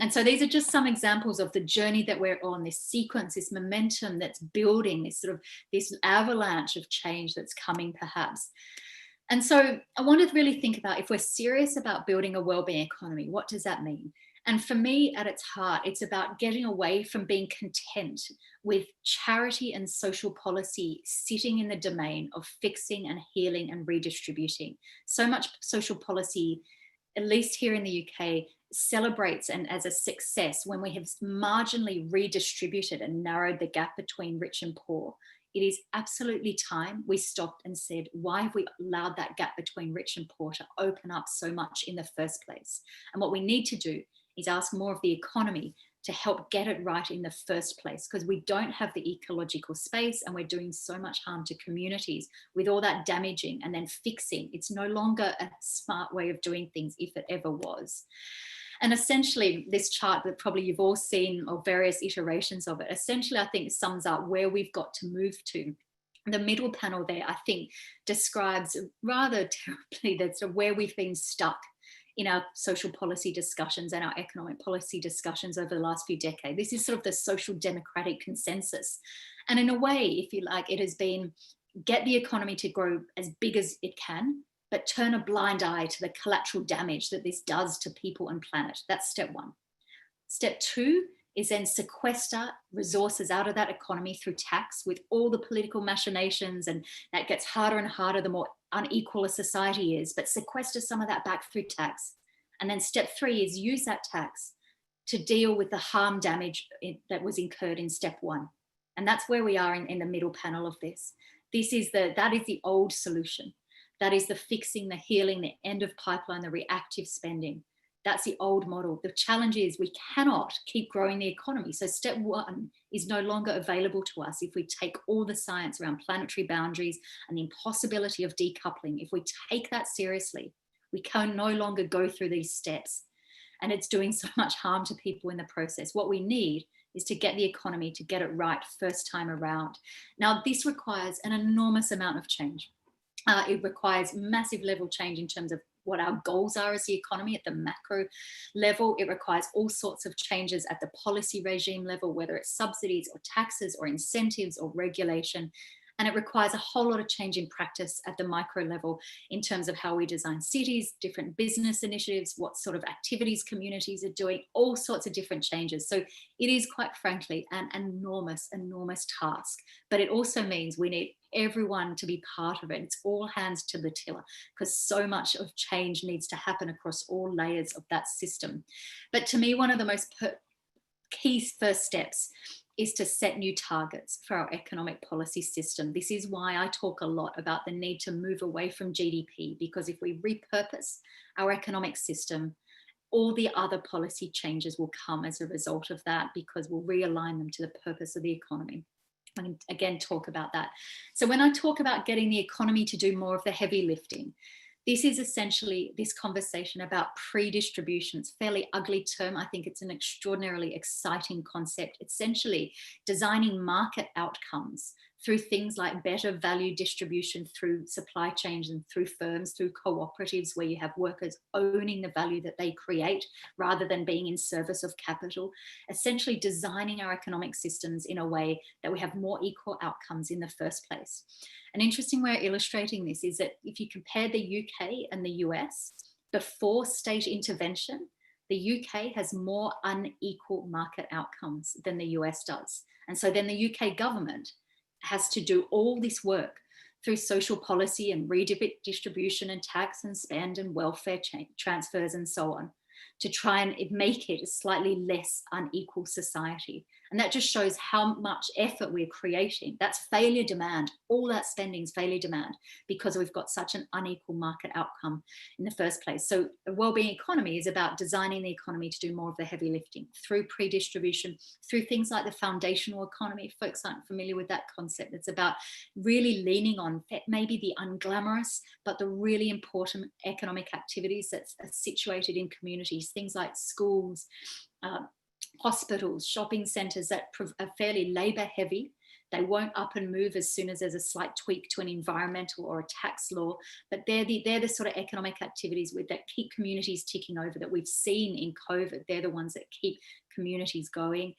And so these are just some examples of the journey that we're on, this sequence, this momentum that's building, this avalanche of change that's coming perhaps. And so I wanted to really think about, if we're serious about building a wellbeing economy, what does that mean? And for me, at its heart, it's about getting away from being content with charity and social policy sitting in the domain of fixing and healing and redistributing. So much social policy, at least here in the UK, celebrates and as a success when we have marginally redistributed and narrowed the gap between rich and poor. It is absolutely time we stopped and said, why have we allowed that gap between rich and poor to open up so much in the first place? And what we need to do is ask more of the economy to help get it right in the first place, because we don't have the ecological space and we're doing so much harm to communities with all that damaging and then fixing. It's no longer a smart way of doing things if it ever was. And essentially, this chart that probably you've all seen, or various iterations of it, essentially I think sums up where we've got to move to. The middle panel there, I think, describes rather terribly that's where we've been stuck in our social policy discussions and our economic policy discussions over the last few decades. This is sort of the social democratic consensus. And in a way, if you like, it has been get the economy to grow as big as it can, but turn a blind eye to the collateral damage that this does to people and planet. That's step one. Step two is then sequester resources out of that economy through tax, with all the political machinations, and that gets harder and harder the more unequal a society is, but sequester some of that back through tax. And then step three is use that tax to deal with the harm damage that was incurred in step one. And that's where we are in the middle panel of this. That is the old solution. That is the fixing, the healing, the end of pipeline, the reactive spending. That's the old model. The challenge is we cannot keep growing the economy. So step one is no longer available to us if we take all the science around planetary boundaries and the impossibility of decoupling. If we take that seriously, we can no longer go through these steps. And it's doing so much harm to people in the process. What we need is to get the economy to get it right first time around. Now, this requires an enormous amount of change. It requires massive level change in terms of what our goals are as the economy at the macro level. It requires all sorts of changes at the policy regime level, whether it's subsidies or taxes or incentives or regulation. And it requires a whole lot of change in practice at the micro level in terms of how we design cities, different business initiatives, what sort of activities communities are doing, all sorts of different changes. So it is, quite frankly, an enormous, enormous task. But it also means we need everyone to be part of it. It's all hands to the tiller, because so much of change needs to happen across all layers of that system. But to me, one of the most key first steps is to set new targets for our economic policy system. This is why I talk a lot about the need to move away from GDP, because if we repurpose our economic system, all the other policy changes will come as a result of that, because we'll realign them to the purpose of the economy. I can again talk about that. So when I talk about getting the economy to do more of the heavy lifting, this is essentially this conversation about predistributions, fairly ugly term. I think it's an extraordinarily exciting concept. Essentially designing market outcomes through things like better value distribution through supply chains and through firms, through cooperatives where you have workers owning the value that they create rather than being in service of capital. Essentially designing our economic systems in a way that we have more equal outcomes in the first place. An interesting way of illustrating this is that if you compare the UK and the US, before state intervention, the UK has more unequal market outcomes than the US does. And so then the UK government has to do all this work through social policy and redistribution and tax and spend and welfare transfers and so on, to try and make it a slightly less unequal society. And that just shows how much effort we're creating. That's failure demand. All that spending is failure demand because we've got such an unequal market outcome in the first place. So a wellbeing economy is about designing the economy to do more of the heavy lifting through predistribution, through things like the foundational economy. If folks aren't familiar with that concept, it's about really leaning on maybe the unglamorous, but the really important economic activities that are situated in communities, things like schools, hospitals, shopping centres that are fairly labour heavy. They won't up and move as soon as there's a slight tweak to an environmental or a tax law, but they're the sort of economic activities that keep communities ticking over, that we've seen in COVID. They're the ones that keep communities going,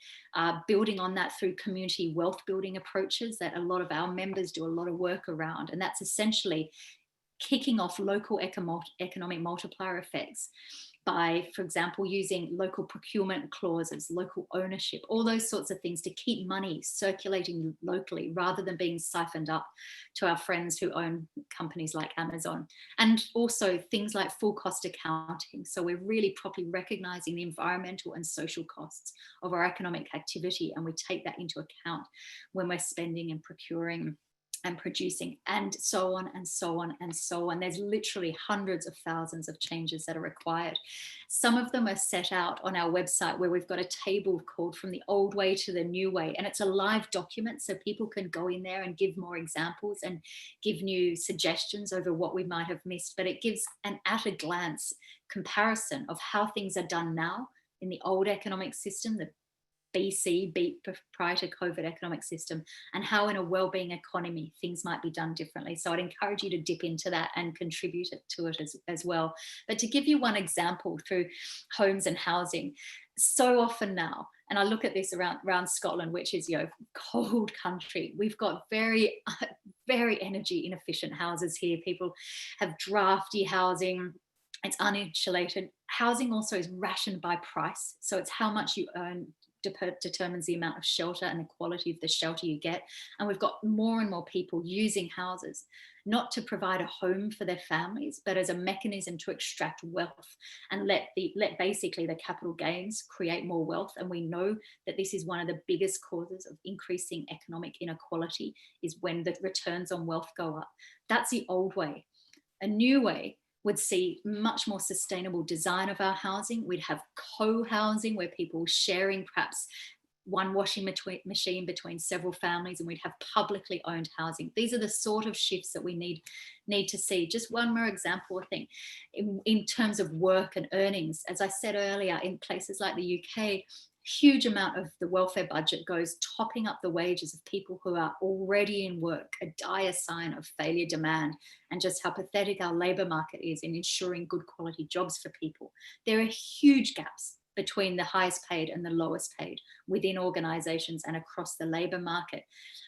building on that through community wealth building approaches that a lot of our members do a lot of work around. And that's essentially kicking off local economic multiplier effects by, for example, using local procurement clauses, local ownership, all those sorts of things to keep money circulating locally rather than being siphoned up to our friends who own companies like Amazon. And also things like full cost accounting. So we're really properly recognizing the environmental and social costs of our economic activity, and we take that into account when we're spending and procuring and producing, and so on and so on and so on. There's literally hundreds of thousands of changes that are required. Some of them are set out on our website, where we've got a table called From the Old Way to the New Way, and it's a live document, so people can go in there and give more examples and give new suggestions over what we might have missed. But it gives an at a glance comparison of how things are done now in the old economic system, the BC, prior to COVID economic system, and how in a wellbeing economy things might be done differently. So I'd encourage you to dip into that and contribute to it as well. But to give you one example through homes and housing, so often now, and I look at this around Scotland, which is, cold country, we've got very, very energy inefficient houses here. People have drafty housing. It's uninsulated. Housing also is rationed by price. So it's how much you earn determines the amount of shelter and the quality of the shelter you get. And we've got more and more people using houses, not to provide a home for their families, but as a mechanism to extract wealth and let basically the capital gains create more wealth. And we know that this is one of the biggest causes of increasing economic inequality, is when the returns on wealth go up. That's the old way. A new way would see much more sustainable design of our housing. We'd have co-housing, where people sharing perhaps one washing machine between several families, and we'd have publicly owned housing. These are the sort of shifts that we need to see. Just one more example, I think, in terms of work and earnings. As I said earlier, in places like the UK, huge amount of the welfare budget goes topping up the wages of people who are already in work, a dire sign of failure demand, and just how pathetic our labour market is in ensuring good quality jobs for people. There are huge gaps between the highest paid and the lowest paid within organisations and across the labour market.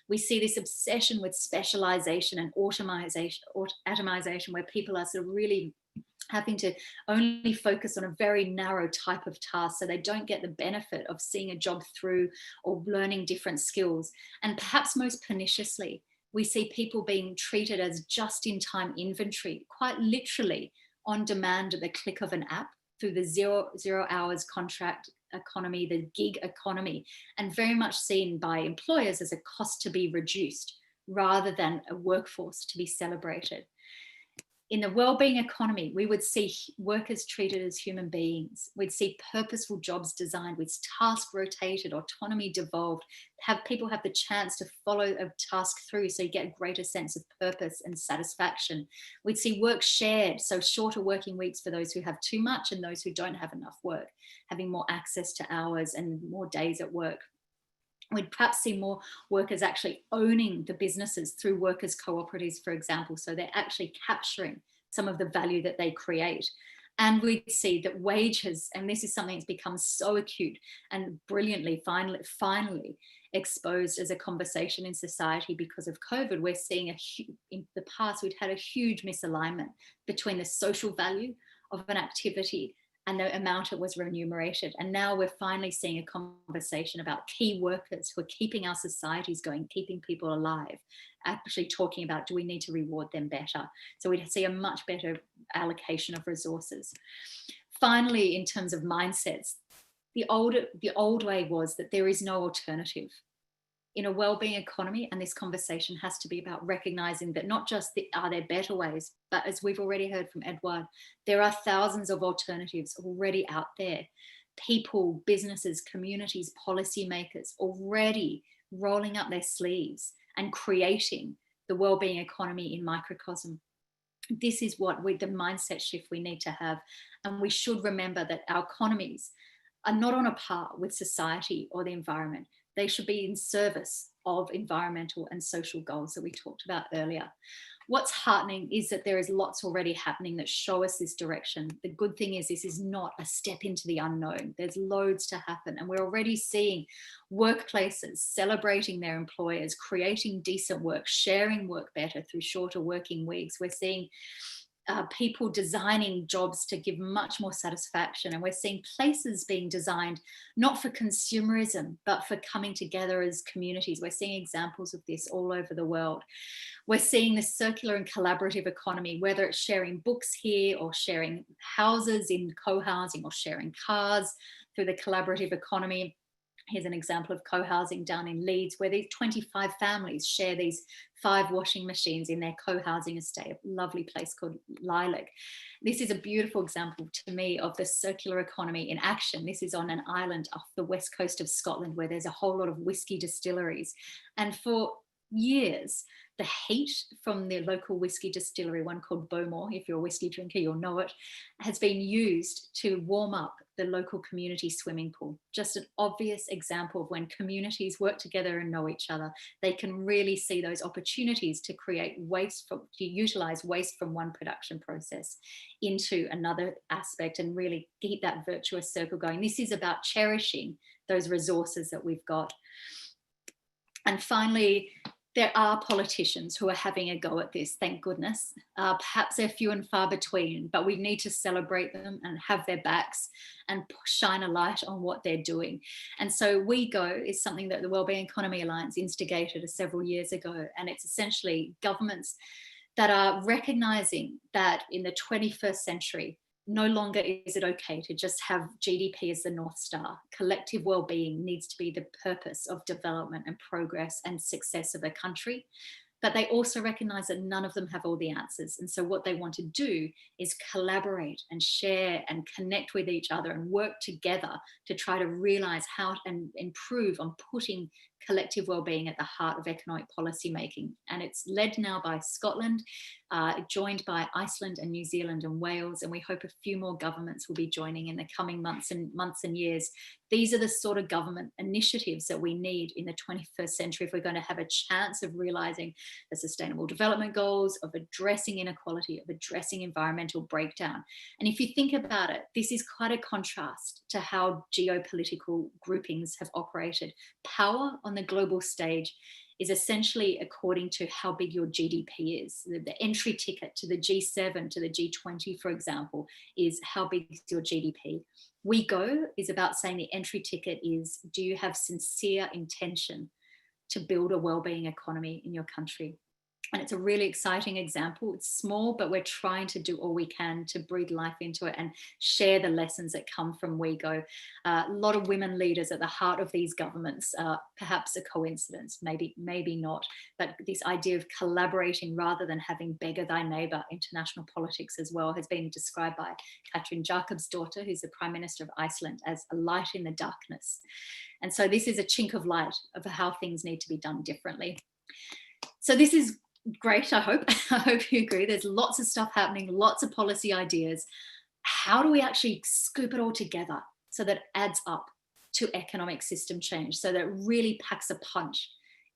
We see this obsession with specialisation and atomization, where people are sort of really having to only focus on a very narrow type of task, so they don't get the benefit of seeing a job through or learning different skills. And perhaps most perniciously, we see people being treated as just-in-time inventory, quite literally on demand at the click of an app, through the zero hours contract economy, the gig economy, and very much seen by employers as a cost to be reduced rather than a workforce to be celebrated. In the wellbeing economy, we would see workers treated as human beings. We'd see purposeful jobs designed with task rotated, autonomy devolved, have people have the chance to follow a task through, so you get a greater sense of purpose and satisfaction. We'd see work shared, so shorter working weeks for those who have too much and those who don't have enough work, having more access to hours and more days at work. We'd perhaps see more workers actually owning the businesses through workers' cooperatives, for example, so they're actually capturing some of the value that they create. And we see that wages, and this is something that's become so acute and brilliantly, finally exposed as a conversation in society because of COVID. We're seeing in the past, we'd had a huge misalignment between the social value of an activity and the amount it was remunerated. And now we're finally seeing a conversation about key workers who are keeping our societies going, keeping people alive, actually talking about, do we need to reward them better? So we see a much better allocation of resources. Finally, in terms of mindsets, The old way was that there is no alternative. In a wellbeing economy, and this conversation has to be about recognizing that not just are there better ways, but as we've already heard from Edouard, there are thousands of alternatives already out there. People, businesses, communities, policymakers already rolling up their sleeves and creating the wellbeing economy in microcosm. This is what the mindset shift we need to have. And we should remember that our economies are not on a par with society or the environment. They should be in service of environmental and social goals that we talked about earlier. What's heartening is that there is lots already happening that show us this direction. The good thing is this is not a step into the unknown. There's loads to happen. And we're already seeing workplaces celebrating their employers, creating decent work, sharing work better through shorter working weeks. We're seeing people designing jobs to give much more satisfaction. And we're seeing places being designed not for consumerism, but for coming together as communities. We're seeing examples of this all over the world. We're seeing this circular and collaborative economy, whether it's sharing books here or sharing houses in co-housing or sharing cars through the collaborative economy. Here's an example of co-housing down in Leeds, where these 25 families share these 5 washing machines in their co-housing estate, a lovely place called Lilac. This is a beautiful example to me of the circular economy in action. This is on an island off the west coast of Scotland, where there's a whole lot of whiskey distilleries. And for years, the heat from the local whiskey distillery, one called Bowmore, if you're a whiskey drinker, you'll know it, has been used to warm up the local community swimming pool. Just an obvious example of when communities work together and know each other, they can really see those opportunities to create waste, to utilize waste from one production process into another aspect and really keep that virtuous circle going. This is about cherishing those resources that we've got. And finally, there are politicians who are having a go at this, thank goodness. Perhaps they're few and far between, but we need to celebrate them and have their backs and shine a light on what they're doing. And so WeGo is something that the Wellbeing Economy Alliance instigated several years ago. And it's essentially governments that are recognizing that in the 21st century, no longer is it okay to just have GDP as the North Star. Collective well-being needs to be the purpose of development and progress and success of a country. But they also recognize that none of them have all the answers. And so what they want to do is collaborate and share and connect with each other and work together to try to realize how and improve on putting collective well-being at the heart of economic policy making. And it's led now by Scotland, joined by Iceland and New Zealand and Wales, and we hope a few more governments will be joining in the coming months and years. These are the sort of government initiatives that we need in the 21st century if we're going to have a chance of realizing the Sustainable Development Goals, of addressing inequality, of addressing environmental breakdown. And if you think about it, this is quite a contrast to how geopolitical groupings have operated. Power on the global stage is essentially according to how big your GDP is. The entry ticket to the G7, to the G20, for example, is how big is your GDP. WeGo is about saying the entry ticket is, do you have sincere intention to build a wellbeing economy in your country? And it's a really exciting example. It's small, but we're trying to do all we can to breathe life into it and share the lessons that come from WeGo. A lot of women leaders at the heart of these governments, perhaps a coincidence, maybe not, but this idea of collaborating rather than having beggar thy neighbour, international politics as well, has been described by Katherine, daughter, who's the Prime Minister of Iceland, as a light in the darkness. And so this is a chink of light of how things need to be done differently. So this is great, I hope. I hope you agree. There's lots of stuff happening, lots of policy ideas. How do we actually scoop it all together so that it adds up to economic system change, so that it really packs a punch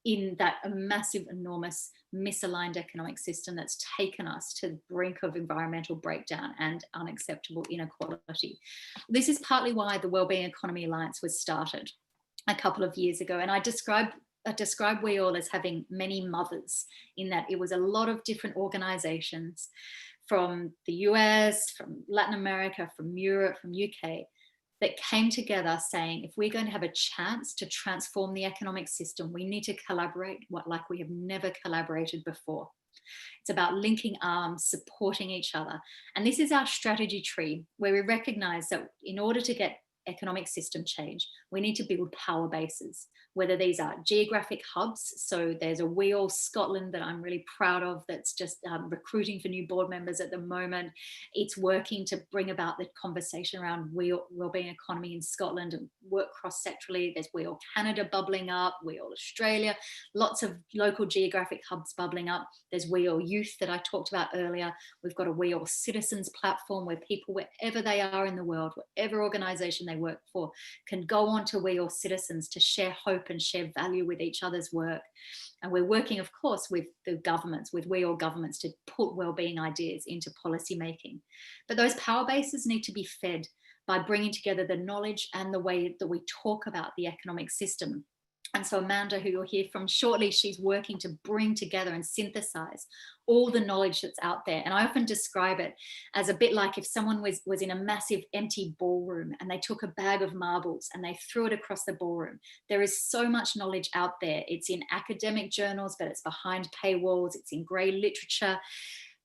in that massive, enormous, misaligned economic system that's taken us to the brink of environmental breakdown and unacceptable inequality? This is partly why the Wellbeing Economy Alliance was started a couple of years ago. And I describe WeAll as having many mothers, in that it was a lot of different organizations from the US, from Latin America, from Europe, from UK, that came together saying, if we're going to have a chance to transform the economic system, we need to collaborate like we have never collaborated before. It's about linking arms, supporting each other. And this is our strategy tree, where we recognize that in order to get economic system change, we need to build power bases, whether these are geographic hubs. So there's a WEAll Scotland that I'm really proud of that's just recruiting for new board members at the moment. It's working to bring about the conversation around wellbeing economy in Scotland and work cross-sectorally. There's WEAll Canada bubbling up, WEAll Australia, lots of local geographic hubs bubbling up. There's WEAll Youth that I talked about earlier. We've got a WEAll Citizens platform where people, wherever they are in the world, whatever organization they work for, can go on to WEAll Citizens to share hope and share value with each other's work. And we're working, of course, with the governments, with WEAll governments, to put wellbeing ideas into policy making. But those power bases need to be fed by bringing together the knowledge and the way that we talk about the economic system. And so Amanda, who you'll hear from shortly, she's working to bring together and synthesize all the knowledge that's out there. And I often describe it as a bit like if someone was in a massive empty ballroom and they took a bag of marbles and they threw it across the ballroom. There is so much knowledge out there. It's in academic journals, but it's behind paywalls. It's in grey literature.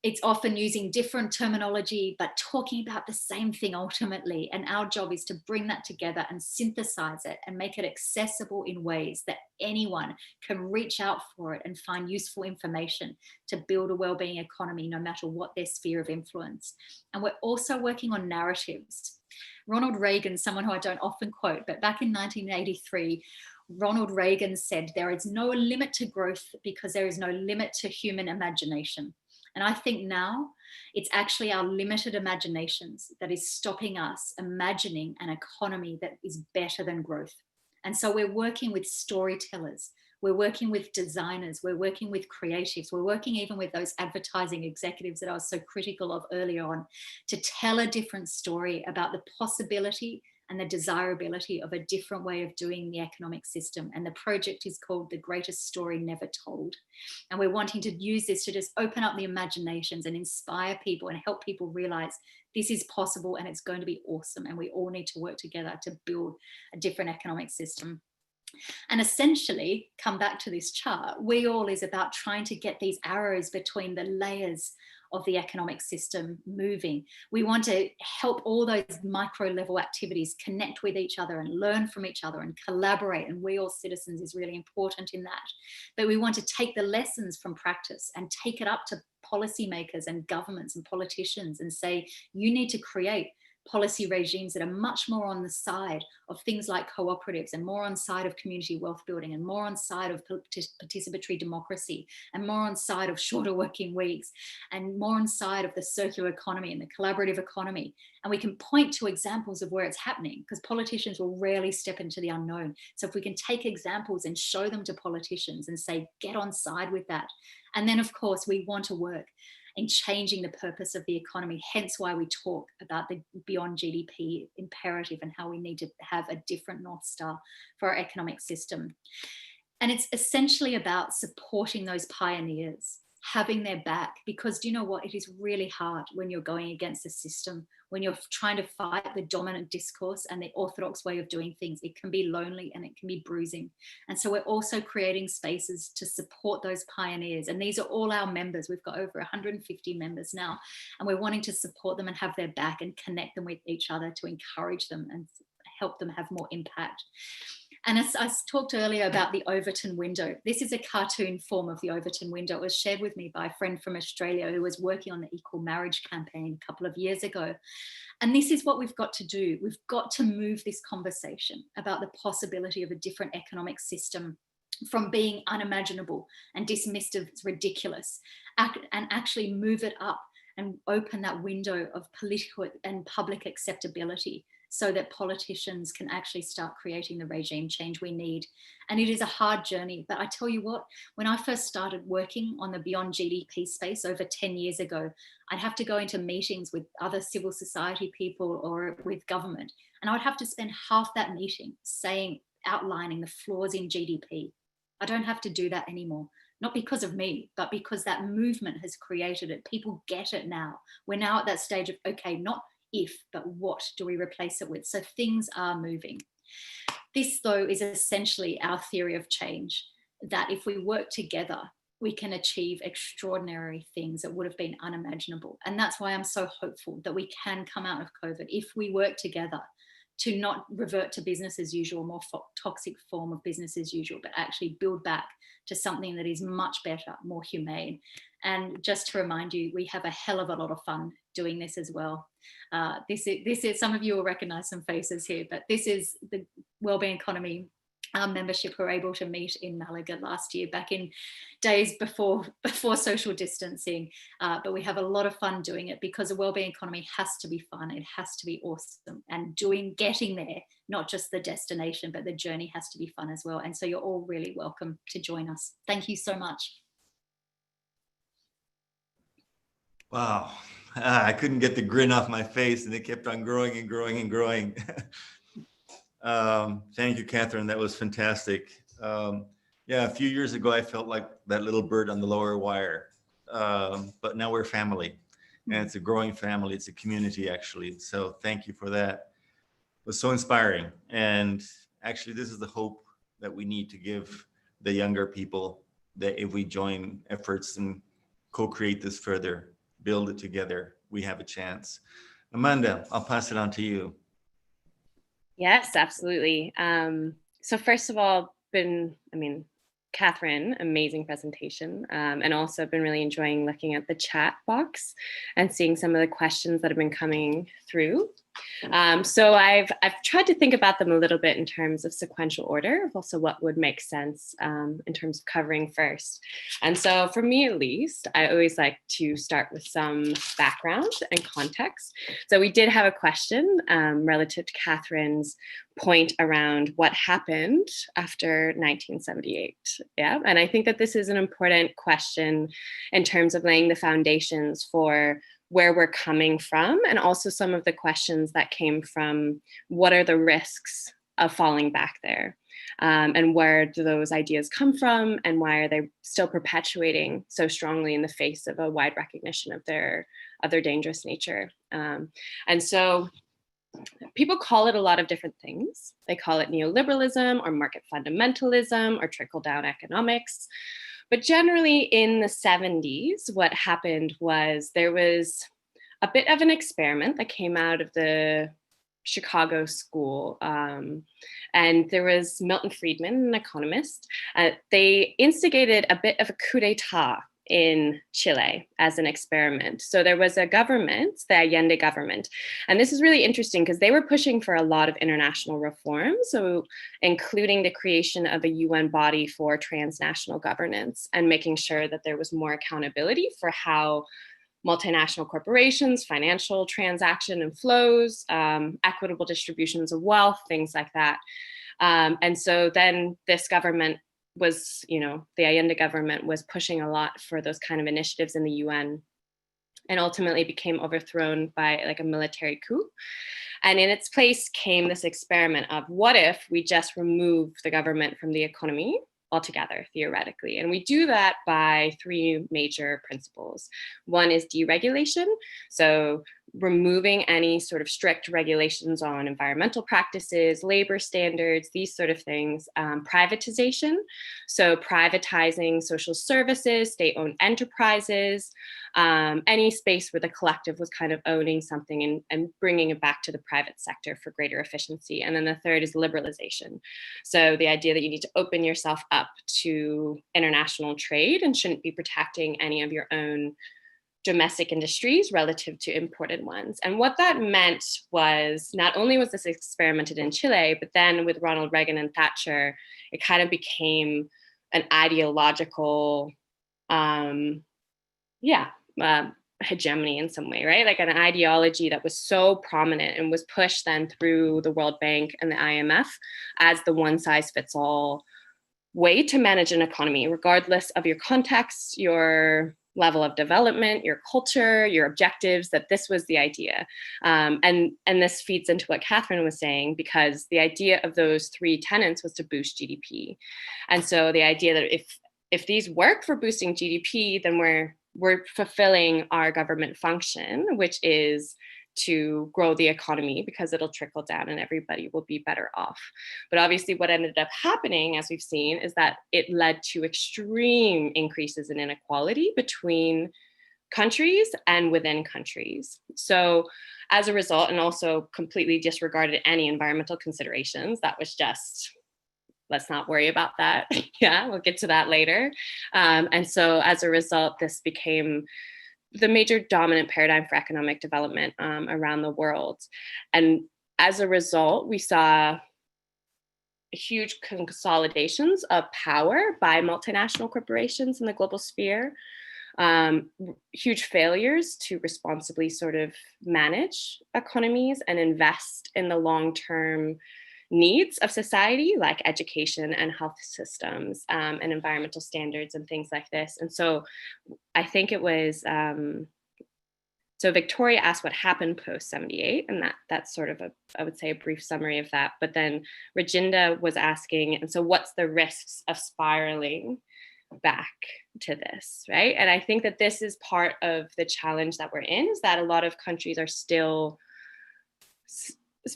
It's often using different terminology, but talking about the same thing ultimately. And our job is to bring that together and synthesize it and make it accessible in ways that anyone can reach out for it and find useful information to build a wellbeing economy, no matter what their sphere of influence. And we're also working on narratives. Ronald Reagan, someone who I don't often quote, but back in 1983, Ronald Reagan said, "There is no limit to growth because there is no limit to human imagination." And I think now it's actually our limited imaginations that is stopping us imagining an economy that is better than growth. And so we're working with storytellers, we're working with designers, we're working with creatives, we're working even with those advertising executives that I was so critical of earlier on, to tell a different story about the possibility and the desirability of a different way of doing the economic system. And the project is called The Greatest Story Never Told. And we're wanting to use this to just open up the imaginations and inspire people and help people realize this is possible and it's going to be awesome. And we all need to work together to build a different economic system. And essentially, come back to this chart, WEAll is about trying to get these arrows between the layers of the economic system moving. We want to help all those micro level activities connect with each other and learn from each other and collaborate. And WEAll Citizens is really important in that. But we want to take the lessons from practice and take it up to policymakers and governments and politicians and say, you need to create policy regimes that are much more on the side of things like cooperatives and more on side of community wealth building and more on side of participatory democracy and more on side of shorter working weeks and more on side of the circular economy and the collaborative economy. And we can point to examples of where it's happening, because politicians will rarely step into the unknown. So if we can take examples and show them to politicians and say, get on side with that. And then of course we want to work in changing the purpose of the economy, hence why we talk about the beyond GDP imperative and how we need to have a different North Star for our economic system. And it's essentially about supporting those pioneers, having their back, because do you know what? It is really hard when you're going against the system, when you're trying to fight the dominant discourse and the orthodox way of doing things. It can be lonely and it can be bruising. And so we're also creating spaces to support those pioneers. And these are all our members. We've got over 150 members now, and we're wanting to support them and have their back and connect them with each other to encourage them and help them have more impact. And as I talked earlier about the Overton window, this is a cartoon form of the Overton window. It was shared with me by a friend from Australia who was working on the equal marriage campaign a couple of years ago. And this is what we've got to do. We've got to move this conversation about the possibility of a different economic system from being unimaginable and dismissed as ridiculous, and actually move it up and open that window of political and public acceptability, so that politicians can actually start creating the regime change we need. And it is a hard journey, but I tell you what, when I first started working on the Beyond GDP space over 10 years ago, I'd have to go into meetings with other civil society people or with government, and I would have to spend half that meeting outlining the flaws in GDP. I don't have to do that anymore. Not because of me, but because that movement has created it. People get it now. We're now at that stage of, okay, not if, but what do we replace it with? So things are moving. This, though, is essentially our theory of change, that if we work together, we can achieve extraordinary things that would have been unimaginable. And that's why I'm so hopeful that we can come out of COVID if we work together to not revert to business as usual, more toxic form of business as usual, but actually build back to something that is much better, more humane. And just to remind you, we have a hell of a lot of fun doing this as well. This is some of you will recognize some faces here, but this is the Wellbeing Economy membership were able to meet in Malaga last year, back in days before social distancing. But we have a lot of fun doing it because a wellbeing economy has to be fun. It has to be awesome, and getting there, not just the destination, but the journey has to be fun as well. And so you're all really welcome to join us. Thank you so much. Wow, I couldn't get the grin off my face, and it kept on growing and growing and growing. Thank you, Katherine. That was fantastic. Yeah, a few years ago, I felt like that little bird on the lower wire, but now we're family, and it's a growing family. It's a community, actually. So thank you for that. It was so inspiring. And actually, this is the hope that we need to give the younger people, that if we join efforts and co-create this further, build it together, we have a chance. Amanda, I'll pass it on to you. Yes, absolutely. So first of all, Katherine, amazing presentation. And also been really enjoying looking at the chat box and seeing some of the questions that have been coming through. So I've tried to think about them a little bit in terms of sequential order, of also what would make sense in terms of covering first. And so for me, at least, I always like to start with some background and context. So we did have a question relative to Katherine's point around what happened after 1978. Yeah, and I think that this is an important question in terms of laying the foundations for where we're coming from, and also some of the questions that came from what are the risks of falling back there, and where do those ideas come from, and why are they still perpetuating so strongly in the face of a wide recognition of their dangerous nature. And so people call it a lot of different things. They call it neoliberalism or market fundamentalism or trickle-down economics. But generally in the 70s, what happened was there was a bit of an experiment that came out of the Chicago school. And there was Milton Friedman, an economist. They instigated a bit of a coup d'etat in Chile as an experiment. So there was a government, the Allende government, and this is really interesting because they were pushing for a lot of international reform, so including the creation of a UN body for transnational governance and making sure that there was more accountability for how multinational corporations, financial transaction and flows, equitable distributions of wealth, things like that. And so then this government was, the Allende government was pushing a lot for those kind of initiatives in the UN, and ultimately became overthrown by like a military coup. And in its place came this experiment of what if we just remove the government from the economy altogether, theoretically. And we do that by three major principles. One is deregulation. So removing any sort of strict regulations on environmental practices, labor standards, these sort of things. Privatization, so privatizing social services, state-owned enterprises, any space where the collective was kind of owning something and bringing it back to the private sector for greater efficiency. And then the third is liberalization. So the idea that you need to open yourself up to international trade and shouldn't be protecting any of your own domestic industries relative to imported ones. And what that meant was not only was this experimented in Chile, but then with Ronald Reagan and Thatcher, it kind of became an ideological, hegemony in some way, right? Like an ideology that was so prominent and was pushed then through the World Bank and the IMF as the one size fits all way to manage an economy, regardless of your context, your level of development, your culture, your objectives, that this was the idea. And this feeds into what Katherine was saying, because the idea of those three tenets was to boost GDP. And so the idea that if these work for boosting GDP, then we're fulfilling our government function, which is to grow the economy because it'll trickle down and everybody will be better off. But obviously what ended up happening, as we've seen, is that it led to extreme increases in inequality between countries and within countries. So as a result, and also completely disregarded any environmental considerations. That was just, let's not worry about that. Yeah, we'll get to that later. And so as a result, this became the major dominant paradigm for economic development around the world. And as a result, we saw huge consolidations of power by multinational corporations in the global sphere, huge failures to responsibly sort of manage economies and invest in the long-term needs of society, like education and health systems and environmental standards and things like this. And so I think it was, so Victoria asked what happened post 78, and that's sort of I would say a brief summary of that. But then Rajinder was asking, and so what's the risks of spiraling back to this, right? And I think that this is part of the challenge that we're in, is that a lot of countries are still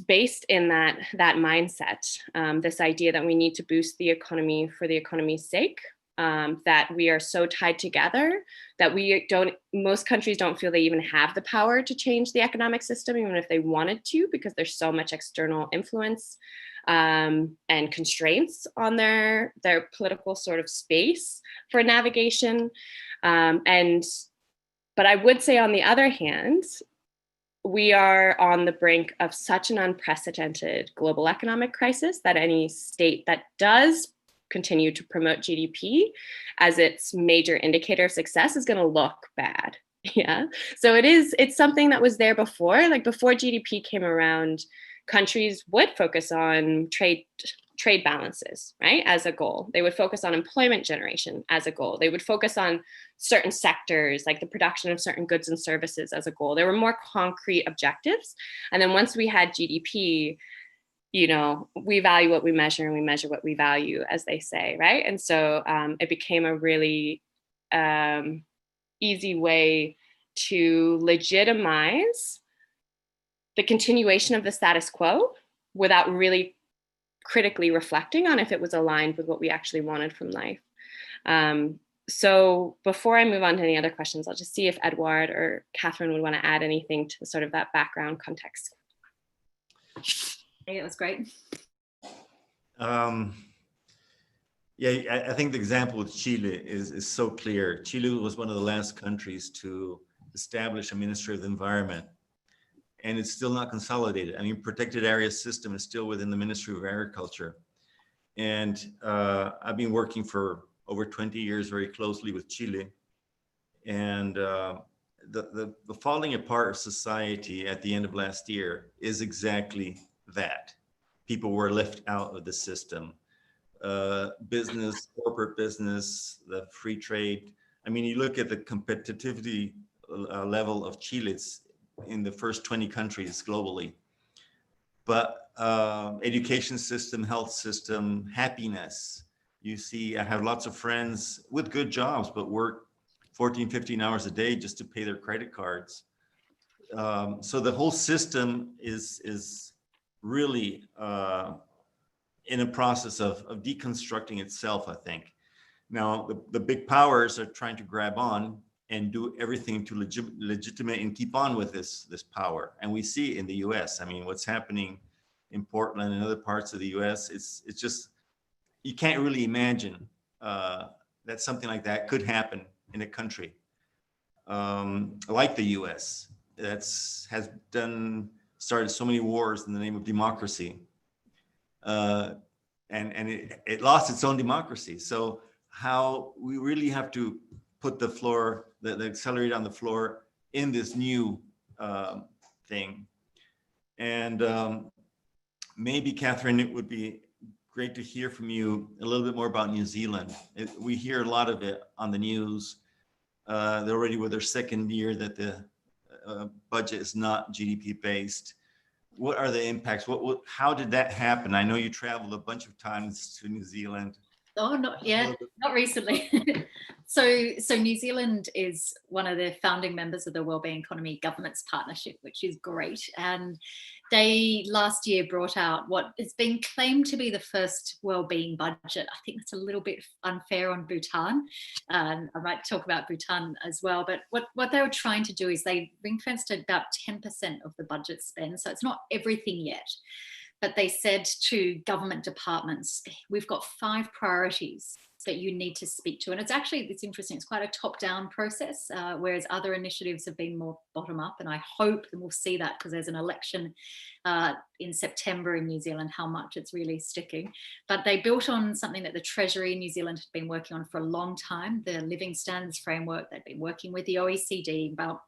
based in that mindset, this idea that we need to boost the economy for the economy's sake, that we are so tied together that most countries don't feel they even have the power to change the economic system, even if they wanted to, because there's so much external influence and constraints on their political sort of space for navigation. But I would say, on the other hand, we are on the brink of such an unprecedented global economic crisis that any state that does continue to promote GDP as its major indicator of success is going to look bad. Yeah. So it's something that was there before. Like before GDP came around, countries would focus on trade balances, right, as a goal. They would focus on employment generation as a goal. They would focus on certain sectors, like the production of certain goods and services, as a goal. There were more concrete objectives. And then once we had GDP, we value what we measure and we measure what we value, as they say, right? And so it became a really easy way to legitimize the continuation of the status quo without really critically reflecting on if it was aligned with what we actually wanted from life. So before I move on to any other questions, I'll just see if Edouard or Katherine would want to add anything to sort of that background context. Yeah, it was great. Yeah, I think the example with Chile is so clear. Chile was one of the last countries to establish a Ministry of the Environment, and it's still not consolidated. I mean, protected area system is still within the Ministry of Agriculture. And I've been working for over 20 years very closely with Chile. And the falling apart of society at the end of last year is exactly that. People were left out of the system. Business, corporate business, the free trade. I mean, you look at the competitivity level of Chile, it's in the first 20 countries globally. But education system, health system, happiness. You see, I have lots of friends with good jobs, but work 14, 15 hours a day just to pay their credit cards. So the whole system is really in a process of deconstructing itself, I think. Now, the big powers are trying to grab on and do everything to legitimate and keep on with this power. And we see it in the US. I mean, what's happening in Portland and other parts of the US, it's just, you can't really imagine that something like that could happen in a country like the US has started so many wars in the name of democracy. And it lost its own democracy. So how we really have to put the floor, the accelerator on the floor in this new thing. And maybe, Katherine, it would be great to hear from you a little bit more about New Zealand. We hear a lot of it on the news. They're already with their second year that the budget is not GDP based. What are the impacts? How did that happen? I know you traveled a bunch of times to New Zealand. Oh, not recently. So New Zealand is one of the founding members of the Wellbeing Economy Governments Partnership, which is great. And they last year brought out what has been claimed to be the first wellbeing budget. I think that's a little bit unfair on Bhutan. I might talk about Bhutan as well. But what they were trying to do is they ring-fenced about 10% of the budget spend. So it's not everything yet. But they said to government departments, we've got 5 priorities that you need to speak to. And it's interesting, it's quite a top-down process, whereas other initiatives have been more bottom-up. And I hope, and we'll see that because there's an election in September in New Zealand, how much it's really sticking. But they built on something that the Treasury in New Zealand had been working on for a long time, the Living Standards Framework. They've been working with the OECD about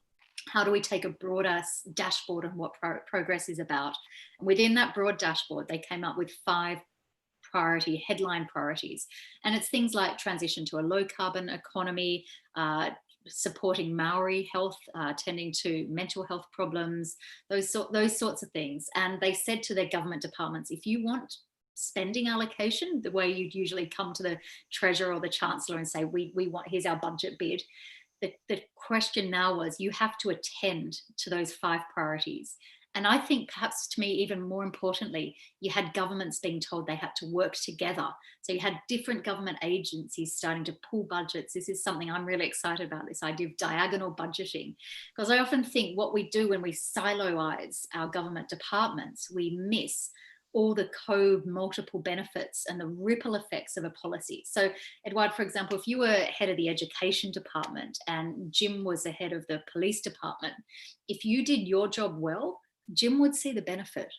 how do we take a broader dashboard on what progress is about. And within that broad dashboard, they came up with 5 headline priorities. And it's things like transition to a low carbon economy, supporting Maori health, tending to mental health problems, those sorts of things. And they said to their government departments, if you want spending allocation, the way you'd usually come to the Treasurer or the Chancellor and say, we want, here's our budget bid. The question now was, you have to attend to those 5 priorities. And I think perhaps to me, even more importantly, you had governments being told they had to work together. So you had different government agencies starting to pull budgets. This is something I'm really excited about, this idea of diagonal budgeting. Because I often think what we do when we siloize our government departments, we miss all the multiple benefits and the ripple effects of a policy. So Edward, for example, if you were head of the education department and Jim was the head of the police department, if you did your job well, Jim would see the benefit,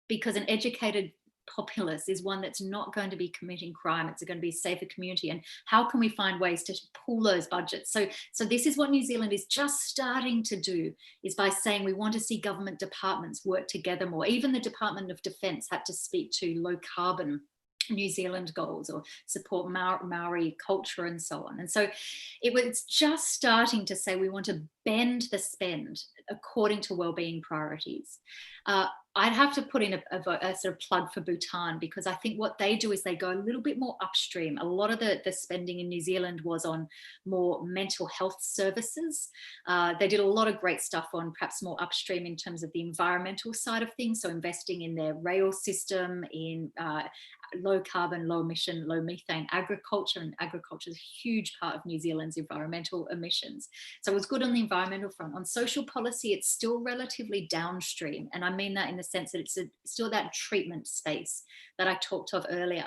because an educated populace is one that's not going to be committing crime. It's going to be a safer community. And how can we find ways to pool those budgets? So this is what New Zealand is just starting to do, is by saying we want to see government departments work together more. Even the Department of Defence had to speak to low carbon New Zealand goals or support Maori culture and so on. And so it's just starting to say we want to bend the spend according to wellbeing priorities. I'd have to put in a sort of plug for Bhutan, because I think what they do is they go a little bit more upstream. A lot of the spending in New Zealand was on more mental health services. They did a lot of great stuff on perhaps more upstream in terms of the environmental side of things. So investing in their rail system, in low carbon, low emission, low methane agriculture. And agriculture is a huge part of New Zealand's environmental emissions. So it was good on the environmental front. On social policy, it's still relatively downstream. And I mean that in the sense that it's still that treatment space that I talked of earlier.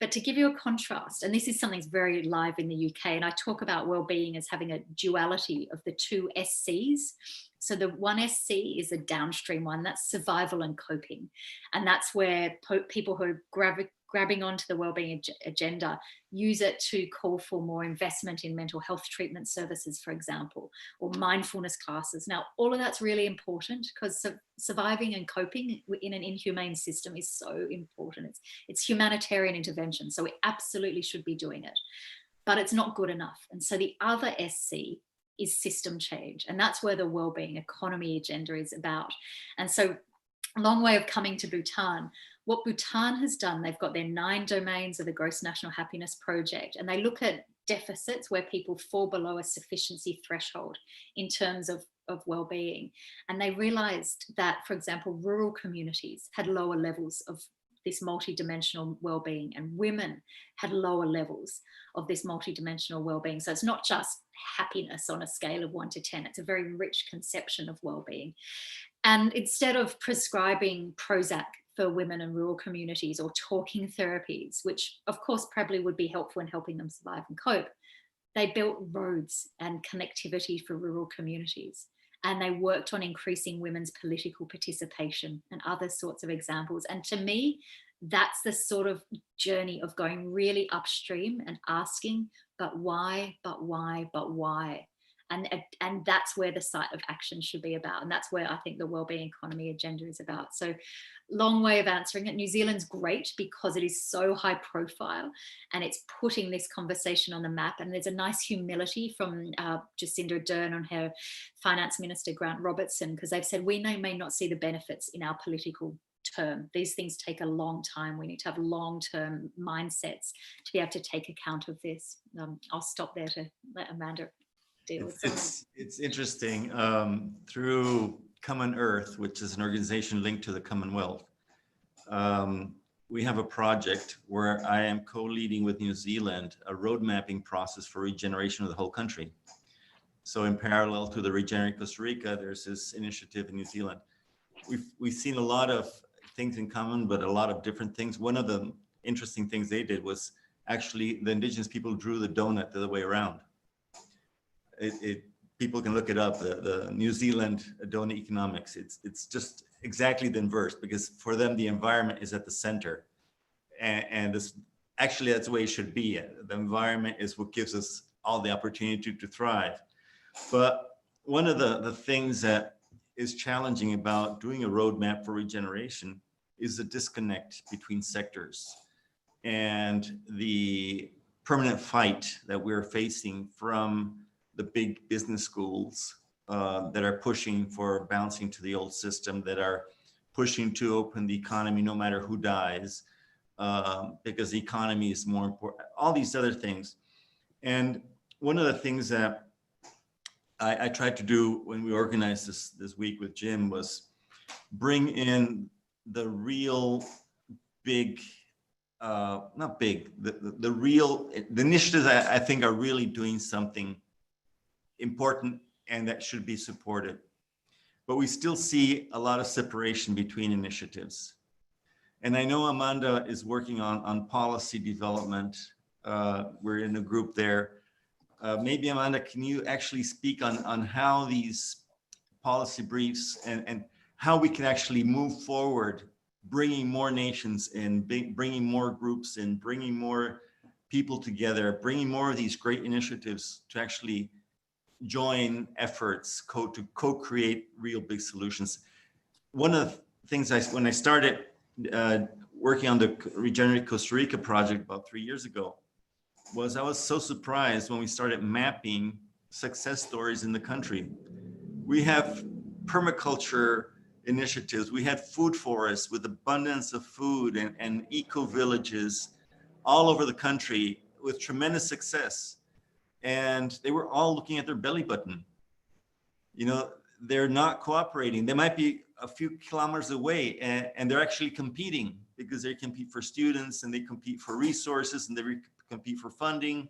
But to give you a contrast, and this is something that's very live in the UK, and I talk about wellbeing as having a duality of the 2 SCs. So the 1 SC is a downstream one, that's survival and coping. And that's where people who are grabbing onto the wellbeing agenda use it to call for more investment in mental health treatment services, for example, or mindfulness classes. Now, all of that's really important, because surviving and coping in an inhumane system is so important. It's humanitarian intervention, so we absolutely should be doing it, but it's not good enough. And so the other SC is system change, and that's where the wellbeing economy agenda is about. And so a long way of coming to Bhutan. What Bhutan has done, they've got their 9 domains of the Gross National Happiness Project, and they look at deficits where people fall below a sufficiency threshold in terms of well-being. And they realized that, for example, rural communities had lower levels of this multidimensional well-being, and women had lower levels of this multidimensional well-being. So it's not just happiness on a scale of 1 to 10, it's a very rich conception of well-being. And instead of prescribing Prozac for women in rural communities or talking therapies, which of course probably would be helpful in helping them survive and cope, they built roads and connectivity for rural communities. And they worked on increasing women's political participation and other sorts of examples. And to me, that's the sort of journey of going really upstream and asking, but why, but why, but why? And that's where the site of action should be about. And that's where I think the wellbeing economy agenda is about. So long way of answering it. New Zealand's great because it is so high profile and it's putting this conversation on the map. And there's a nice humility from Jacinda Ardern and her finance minister, Grant Robertson, because they've said we may not see the benefits in our political term. These things take a long time. We need to have long-term mindsets to be able to take account of this. I'll stop there to let Amanda deal with some. It's interesting. Through Common Earth, which is an organization linked to the Commonwealth, we have a project where I am co-leading with New Zealand a road mapping process for regeneration of the whole country. So in parallel to the Regenerate Costa Rica, there's this initiative in New Zealand. We've seen a lot of things in common, but a lot of different things. One of the interesting things they did was actually the indigenous people drew the donut the other way around. People can look it up, the New Zealand donut economics. It's just exactly the inverse, because for them, the environment is at the center. And this, actually, that's the way it should be. The environment is what gives us all the opportunity to thrive. But one of the things that is challenging about doing a roadmap for regeneration is the disconnect between sectors and the permanent fight that we're facing from the big business schools that are pushing for bouncing to the old system, that are pushing to open the economy no matter who dies, because the economy is more important, all these other things. And one of the things that I tried to do when we organized this week with Jim was bring in the real big, not big, the initiatives I think are really doing something important and that should be supported. But we still see a lot of separation between initiatives. And I know Amanda is working on policy development. We're in a group there. Maybe Amanda, can you actually speak on how these policy briefs and how we can actually move forward, bringing more nations in, bringing more groups in, bringing more people together, bringing more of these great initiatives to actually join efforts to co-create real big solutions. One of the things when I started working on the Regenerate Costa Rica project about 3 years ago, was I was so surprised when we started mapping success stories in the country. We have permaculture initiatives. We had food forests with abundance of food and eco-villages all over the country with tremendous success. And they were all looking at their belly button. You know, they're not cooperating. They might be a few kilometers away and they're actually competing, because they compete for students and they compete for resources and they compete for funding.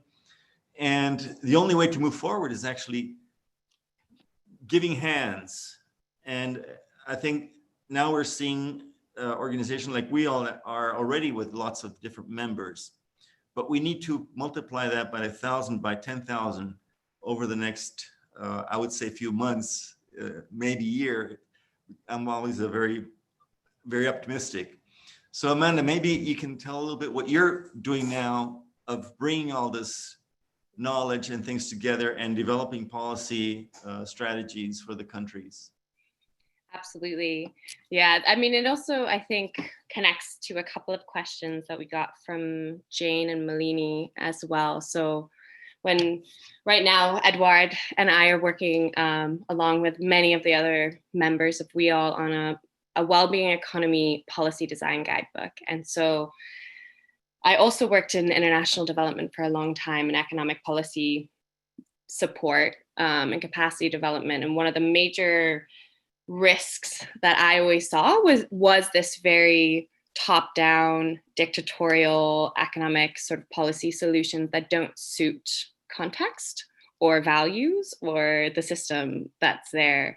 And the only way to move forward is actually giving hands. And I think now we're seeing organizations like WEAll are already with lots of different members, but we need to multiply that by 1,000, by 10,000 over the next, I would say, few months, maybe year. I'm always very optimistic. So Amanda, maybe you can tell a little bit what you're doing now of bringing all this knowledge and things together and developing policy strategies for the countries. Absolutely. Yeah, I mean, it also, I think, connects to a couple of questions that we got from Jane and Malini as well. So right now, Edouard and I are working along with many of the other members of WEAll on a well-being economy policy design guidebook. And so I also worked in international development for a long time in economic policy support and capacity development. And one of the major risks that I always saw was this very top-down dictatorial economic sort of policy solutions that don't suit context or values or the system that's there.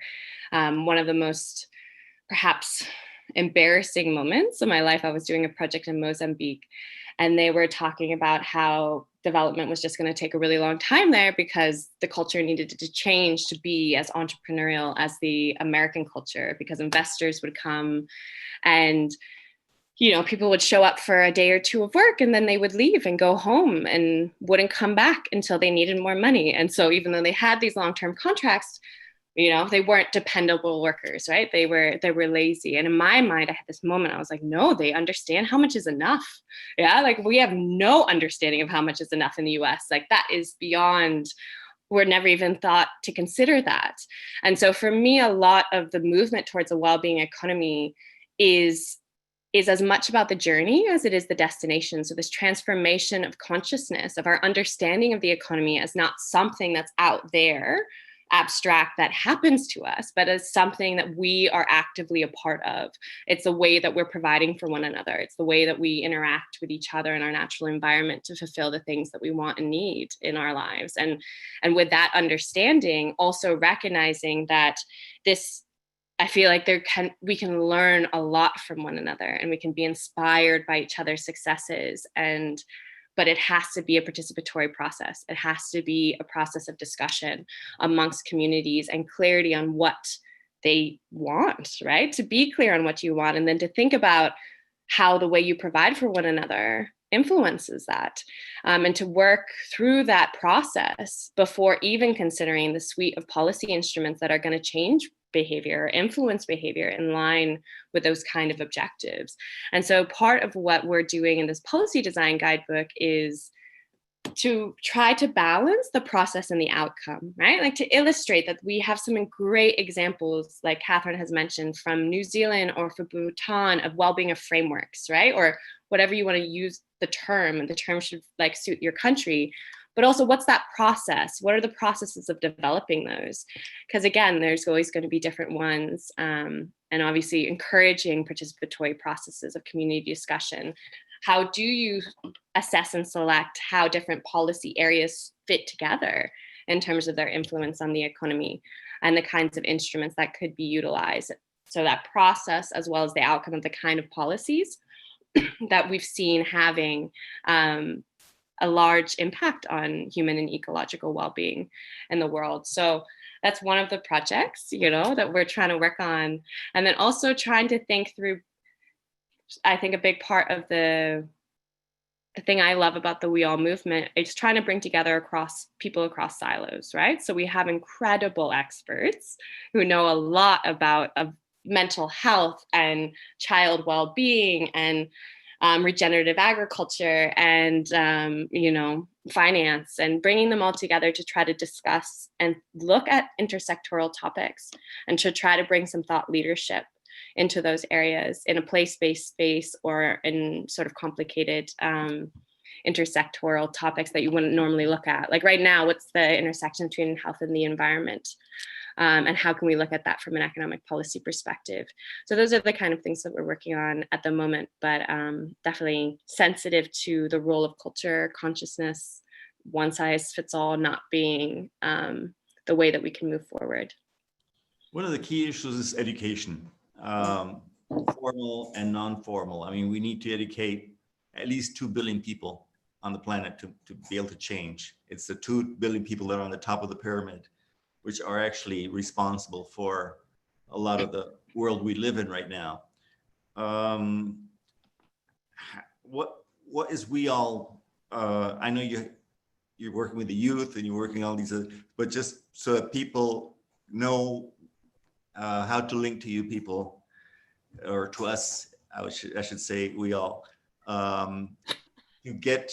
One of the most perhaps embarrassing moments of my life, I was doing a project in Mozambique, and they were talking about how development was just going to take a really long time there because the culture needed to change to be as entrepreneurial as the American culture, because investors would come and, you know, people would show up for a day or two of work and then they would leave and go home and wouldn't come back until they needed more money. And so even though they had these long-term contracts, you know, they weren't dependable workers, right? They were lazy. And in my mind, I had this moment, I was like, no, they understand how much is enough. Yeah, like we have no understanding of how much is enough in the US. Like that is beyond, we're never even thought to consider that. And so for me, a lot of the movement towards a well-being economy is is as much about the journey as it is the destination. So this transformation of consciousness, of our understanding of the economy as not something that's out there, abstract, that happens to us, but as something that we are actively a part of. It's the way that we're providing for one another. It's the way that we interact with each other in our natural environment to fulfill the things that we want and need in our lives. And with that understanding, also recognizing that this, I feel like we can learn a lot from one another, and we can be inspired by each other's successes, but it has to be a participatory process. It has to be a process of discussion amongst communities and clarity on what they want, right? To be clear on what you want, and then to think about how the way you provide for one another influences that, and to work through that process before even considering the suite of policy instruments that are going to change behavior, influence behavior in line with those kind of objectives. And so part of what we're doing in this policy design guidebook is to try to balance the process and the outcome, right? Like to illustrate that we have some great examples, like Katherine has mentioned, from New Zealand or from Bhutan, of well-being of frameworks, right? Or whatever you want to use the term, and the term should like suit your country. But also, what's that process? What are the processes of developing those? Because again, there's always going to be different ones. And obviously encouraging participatory processes of community discussion. How do you assess and select how different policy areas fit together in terms of their influence on the economy and the kinds of instruments that could be utilized? So that process, as well as the outcome of the kind of policies that we've seen having a large impact on human and ecological well-being in the world. So that's one of the projects, that we're trying to work on. And then also trying to think through, I think a big part of the thing I love about the WEAll movement is trying to bring together people across silos, right? So we have incredible experts who know a lot about mental health and child well-being and regenerative agriculture and, finance, and bringing them all together to try to discuss and look at intersectoral topics and to try to bring some thought leadership into those areas in a place-based space or in sort of complicated intersectoral topics that you wouldn't normally look at. Like right now, what's the intersection between health and the environment? And how can we look at that from an economic policy perspective? So those are the kind of things that we're working on at the moment, but definitely sensitive to the role of culture, consciousness, one size fits all not being the way that we can move forward. One of the key issues is education, formal and non-formal. I mean, we need to educate at least 2 billion people on the planet to be able to change. It's the 2 billion people that are on the top of the pyramid, which are actually responsible for a lot of the world we live in right now. What is WEAll? I know you're working with the youth and you're working all these, but just so that people know how to link to you people, or to us, I should say WEAll, to get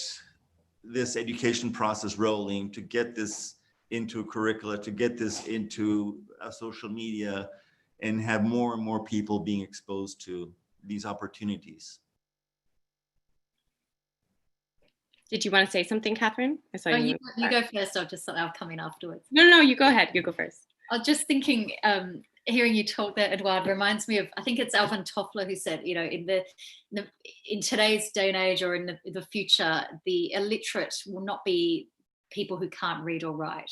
this education process rolling, to get this into curricula, to get this into social media, and have more and more people being exposed to these opportunities. Did you want to say something, Katherine? I saw you go first. I'll come in afterwards. No, you go ahead. You go first. I was just thinking, hearing you talk there, Eduard, reminds me of, I think it's Alvin Toffler who said, in today's day and age, or in the future, the illiterate will not be people who can't read or write.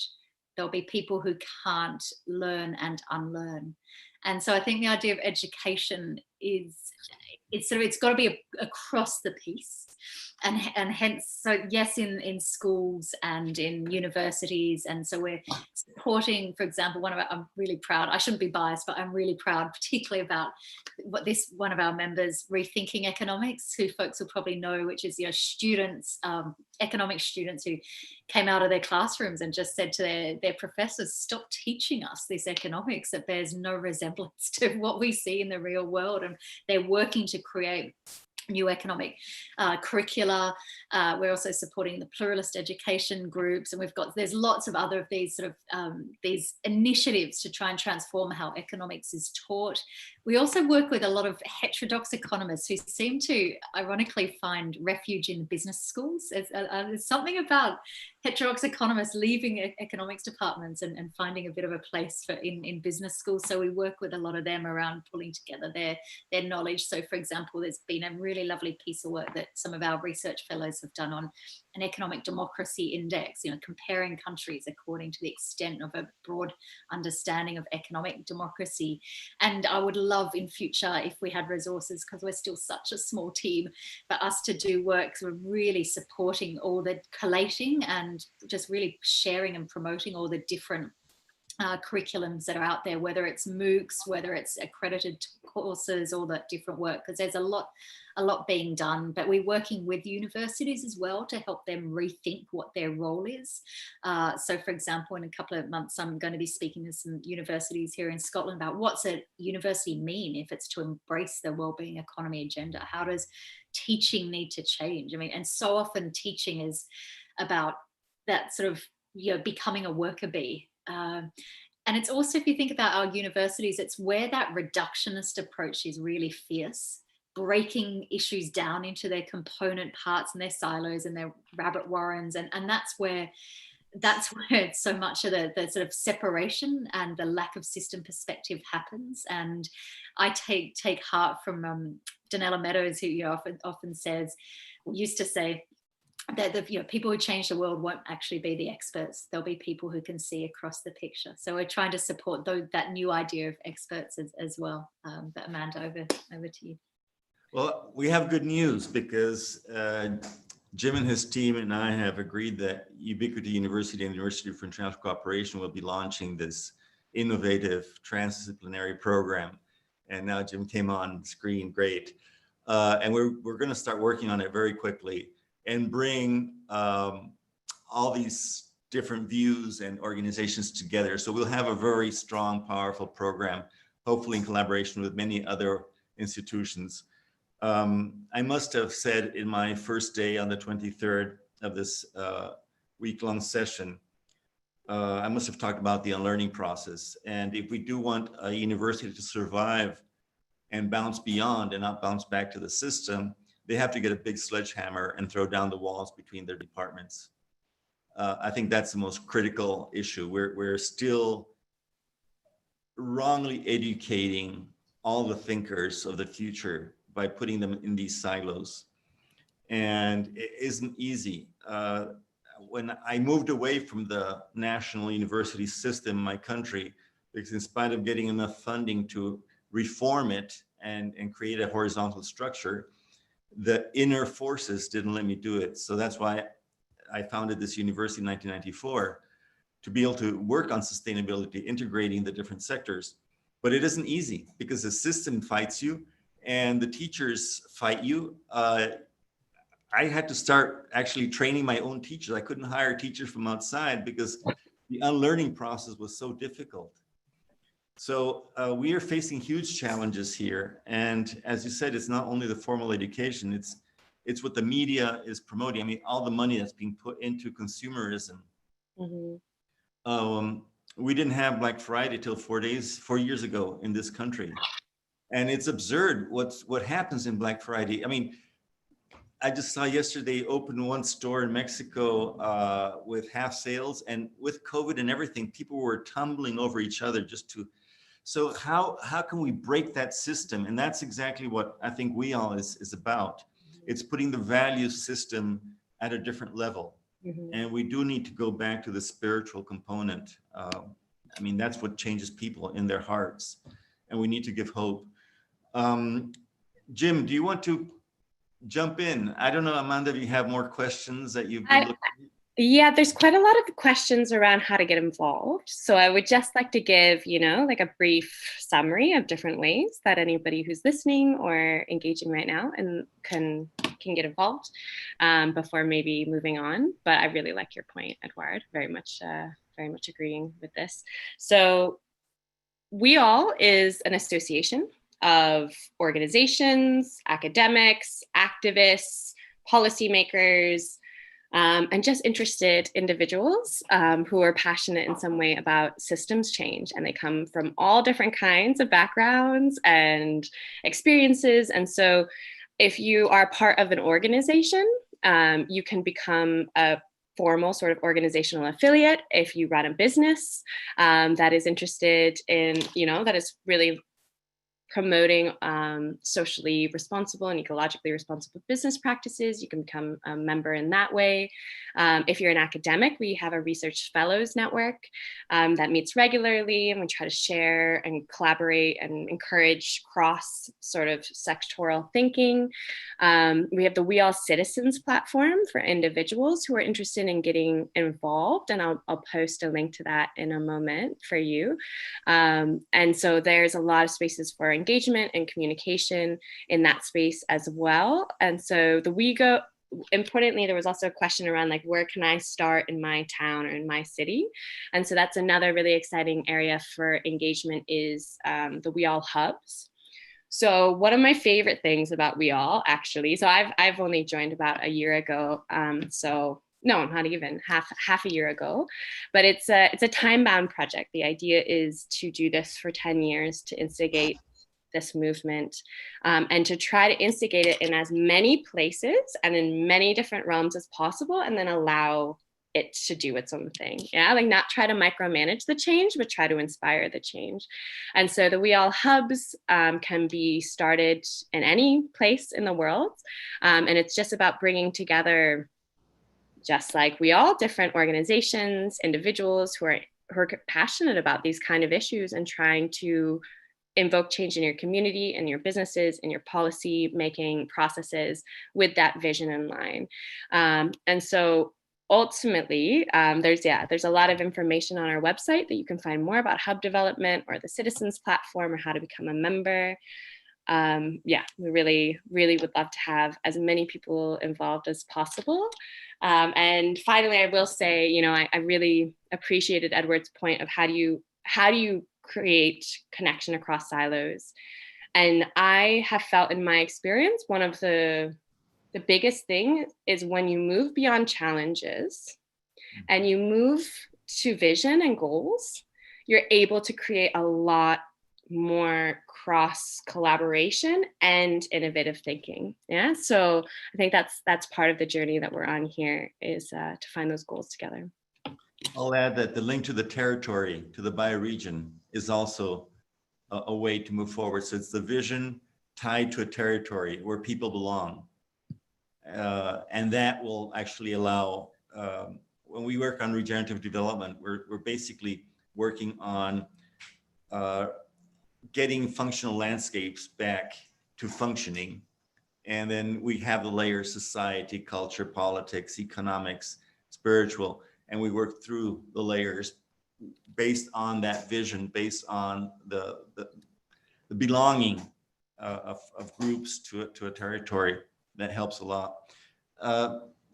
There'll be people who can't learn and unlearn. And so I think the idea of education is, it's got to be across the piece. And hence, so yes, in schools and in universities. And so we're supporting, for example, I'm really proud, I shouldn't be biased, but I'm really proud, particularly about one of our members, Rethinking Economics, who folks will probably know, which is students, economics students who came out of their classrooms and just said to their professors, stop teaching us this economics that bears no resemblance to what we see in the real world. And they're working to create new economic curricula. We're also supporting the pluralist education groups, and there's lots of other of these sort of these initiatives to try and transform how economics is taught. We also work with a lot of heterodox economists who seem to ironically find refuge in business schools. There's something about heterodox economists leaving economics departments and finding a bit of a place in business schools. So we work with a lot of them around pulling together their knowledge. So for example, there's been a really lovely piece of work that some of our research fellows have done on an economic democracy index, comparing countries according to the extent of a broad understanding of economic democracy. And I would love in future, if we had resources, because we're still such a small team, for us to do work sort of really supporting all the collating and just really sharing and promoting all the different curriculums that are out there, whether it's MOOCs, whether it's accredited courses, all that different work, because there's a lot being done. But we're working with universities as well to help them rethink what their role is. So for example, in a couple of months, I'm going to be speaking to some universities here in Scotland about what's a university mean if it's to embrace the wellbeing economy agenda. How does teaching need to change? I mean, and so often teaching is about that sort of, becoming a worker bee. And it's also, if you think about our universities, it's where that reductionist approach is really fierce, breaking issues down into their component parts and their silos and their rabbit warrens. And that's where so much of the sort of separation and the lack of system perspective happens. And I take heart from Donella Meadows, who often used to say, that the people who change the world won't actually be the experts. There'll be people who can see across the picture. So we're trying to support that new idea of experts as well. But Amanda, over to you. Well, we have good news because Jim and his team and I have agreed that Ubiquity University and University for International Cooperation will be launching this innovative transdisciplinary program. And now Jim came on screen, great. And we're going to start working on it very quickly and bring all these different views and organizations together. So we'll have a very strong, powerful program, hopefully in collaboration with many other institutions. I must have said in my first day on the 23rd of this week-long session, I must have talked about the unlearning process. And if we do want a university to survive and bounce beyond and not bounce back to the system, they have to get a big sledgehammer and throw down the walls between their departments. I think that's the most critical issue. We're still wrongly educating all the thinkers of the future by putting them in these silos. And it isn't easy. When I moved away from the national university system in my country, because in spite of getting enough funding to reform it and create a horizontal structure, the inner forces didn't let me do it. So that's why I founded this university in 1994, to be able to work on sustainability, integrating the different sectors. But it isn't easy because the system fights you and the teachers fight you. I had to start actually training my own teachers. I couldn't hire teachers from outside because the unlearning process was so difficult. So we are facing huge challenges here. And as you said, it's not only the formal education, it's what the media is promoting. I mean, all the money that's being put into consumerism. Mm-hmm. We didn't have Black Friday till 4 years ago in this country. And it's absurd what happens in Black Friday. I mean, I just saw yesterday open one store in Mexico with half sales, and with COVID and everything, people were tumbling over each other just to. So how can we break that system? And that's exactly what I think WEAll is about. It's putting the value system at a different level. Mm-hmm. And we do need to go back to the spiritual component. I mean, that's what changes people in their hearts. And we need to give hope. Jim, do you want to jump in? I don't know, Amanda, if you have more questions that you've been looking at. Yeah, there's quite a lot of questions around how to get involved. So I would just like to give, like a brief summary of different ways that anybody who's listening or engaging right now and can get involved before maybe moving on. But I really like your point, Edouard, very much agreeing with this. So WEAll is an association of organizations, academics, activists, policymakers, and just interested individuals who are passionate in some way about systems change. And they come from all different kinds of backgrounds and experiences. And so if you are part of an organization, you can become a formal sort of organizational affiliate. If you run a business that is interested in, that is really promoting socially responsible and ecologically responsible business practices, you can become a member in that way. If you're an academic, we have a research fellows network that meets regularly, and we try to share and collaborate and encourage cross sort of sectoral thinking. We have the WEAll Citizens platform for individuals who are interested in getting involved, and I'll post a link to that in a moment for you. And so there's a lot of spaces for engagement and communication in that space as well. And so the WeGov, importantly, there was also a question around like, where can I start in my town or in my city? And so that's another really exciting area for engagement is the WeAll hubs. So one of my favorite things about WeAll, actually, so I've only joined about a year ago. So no, not even half a year ago, but it's a time-bound project. The idea is to do this for 10 years to instigate this movement and to try to instigate it in as many places and in many different realms as possible, and then allow it to do its own thing. Yeah, like not try to micromanage the change, but try to inspire the change. And so the WeAll hubs can be started in any place in the world. And it's just about bringing together, just like WeAll, different organizations, individuals who are passionate about these kind of issues and trying to invoke change in your community and your businesses and your policy making processes with that vision in mind. And so ultimately, there's a lot of information on our website that you can find more about hub development or the citizens platform or how to become a member. We really would love to have as many people involved as possible. And finally, I will say, I really appreciated Edward's point of how do you create connection across silos. And I have felt in my experience, one of the biggest thing is when you move beyond challenges and you move to vision and goals, you're able to create a lot more cross collaboration and innovative thinking. Yeah, so I think that's part of the journey that we're on here is to find those goals together. I'll add that the link to the territory, to the bioregion, is also a way to move forward. So it's the vision tied to a territory where people belong. And that will actually allow, when we work on regenerative development, we're basically working on getting functional landscapes back to functioning. And then we have the layers: society, culture, politics, economics, spiritual, and we work through the layers based on that vision, based on the belonging of groups to a territory. That helps a lot.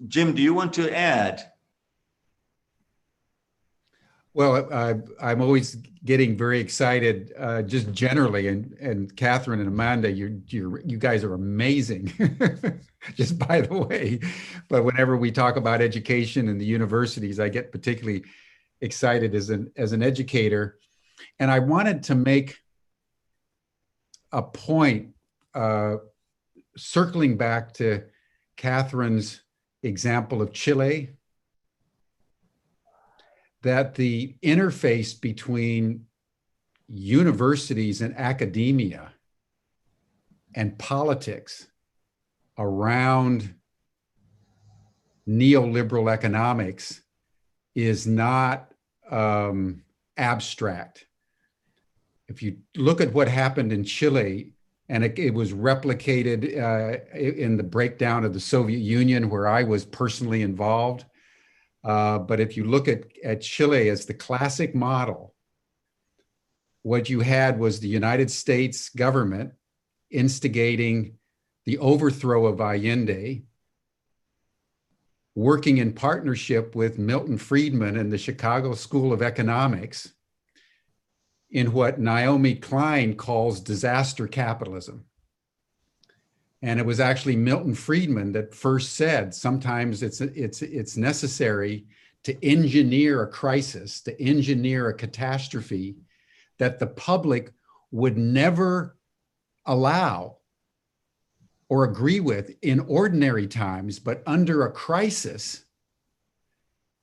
Jim, do you want to add? Well, I'm always getting very excited, just generally, and Katherine and Amanda, you guys are amazing, just by the way. But whenever we talk about education and the universities, I get particularly excited as an educator, and I wanted to make a point, circling back to Katherine's example of Chile, that the interface between universities and academia and politics around neoliberal economics is not abstract. If you look at what happened in Chile, and it was replicated in the breakdown of the Soviet Union, where I was personally involved. But if you look at Chile as the classic model, what you had was the United States government instigating the overthrow of Allende, working in partnership with Milton Friedman and the Chicago School of Economics in what Naomi Klein calls disaster capitalism. And it was actually Milton Friedman that first said, sometimes it's necessary to engineer a crisis, to engineer a catastrophe that the public would never allow or agree with in ordinary times, but under a crisis,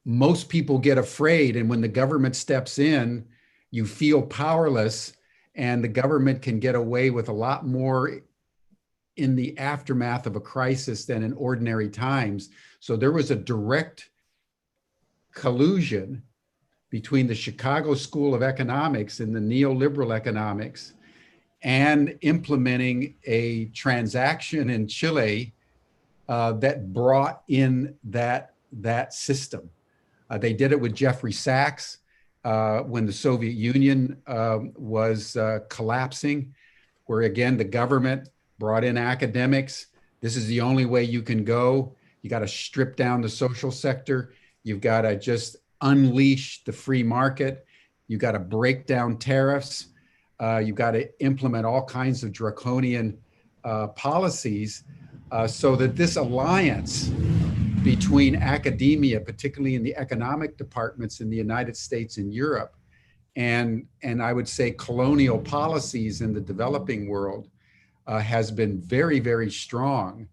most people get afraid. And when the government steps in, you feel powerless, and the government can get away with a lot more in the aftermath of a crisis than in ordinary times. So there was a direct collusion between the Chicago School of Economics and the neoliberal economics and implementing a transaction in Chile that brought in that system. They did it with Jeffrey Sachs when the Soviet Union was collapsing, where again, the government brought in academics. This is the only way you can go. You got to strip down the social sector. You've got to just unleash the free market. You've got to break down tariffs. You've got to implement all kinds of draconian policies so that this alliance between academia, particularly in the economic departments in the United States and Europe, and I would say colonial policies in the developing world has been very, very strong.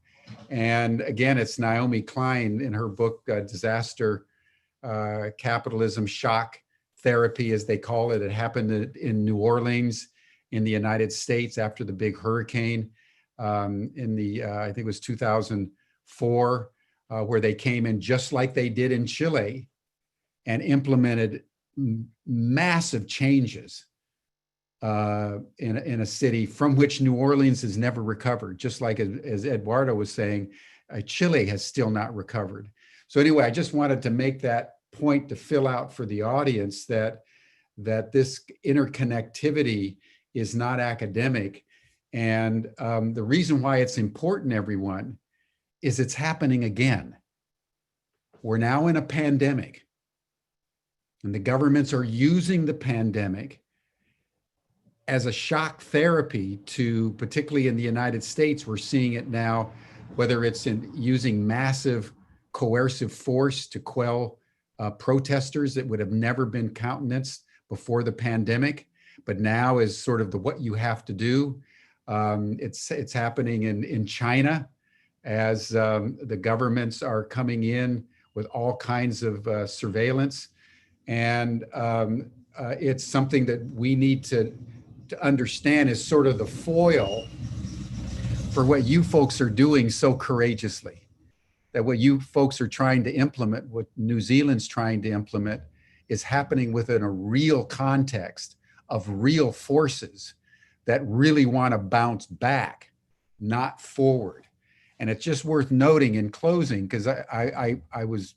And again, it's Naomi Klein in her book, Disaster Capitalism Shock Therapy, as they call it. It happened in New Orleans in the United States after the big hurricane in the, I think it was 2004, where they came in just like they did in Chile and implemented massive changes in a city from which New Orleans has never recovered. Just like as Eduardo was saying, Chile has still not recovered. So anyway, I just wanted to make that point to fill out for the audience that this interconnectivity is not academic. And the reason why it's important, everyone, is it's happening again. We're now in a pandemic, and the governments are using the pandemic as a shock therapy to, particularly in the United States, we're seeing it now, whether it's in using massive coercive force to quell protesters that would have never been countenanced before the pandemic, but now is sort of what you have to do. It's happening in China as the governments are coming in with all kinds of surveillance. And it's something that we need to understand is sort of the foil for what you folks are doing so courageously. That what you folks are trying to implement, what New Zealand's trying to implement, is happening within a real context of real forces that really want to bounce back, not forward. And it's just worth noting in closing, because I was,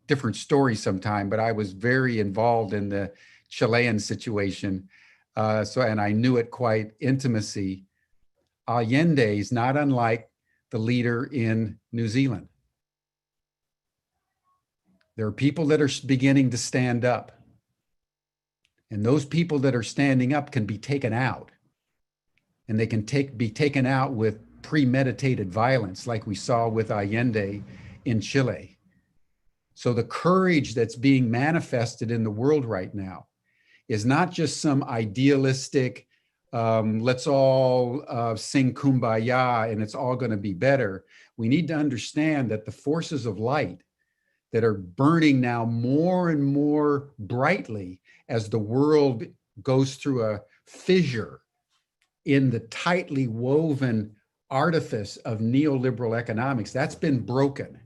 different story sometime, but I was very involved in the Chilean situation. And I knew it quite intimacy. Allende is not unlike the leader in New Zealand. There are people that are beginning to stand up. And those people that are standing up can be taken out. And they can be taken out with premeditated violence, like we saw with Allende in Chile. So the courage that's being manifested in the world right now is not just some idealistic, let's all sing Kumbaya and it's all going to be better. We need to understand that the forces of light that are burning now more and more brightly as the world goes through a fissure in the tightly woven artifice of neoliberal economics, that's been broken.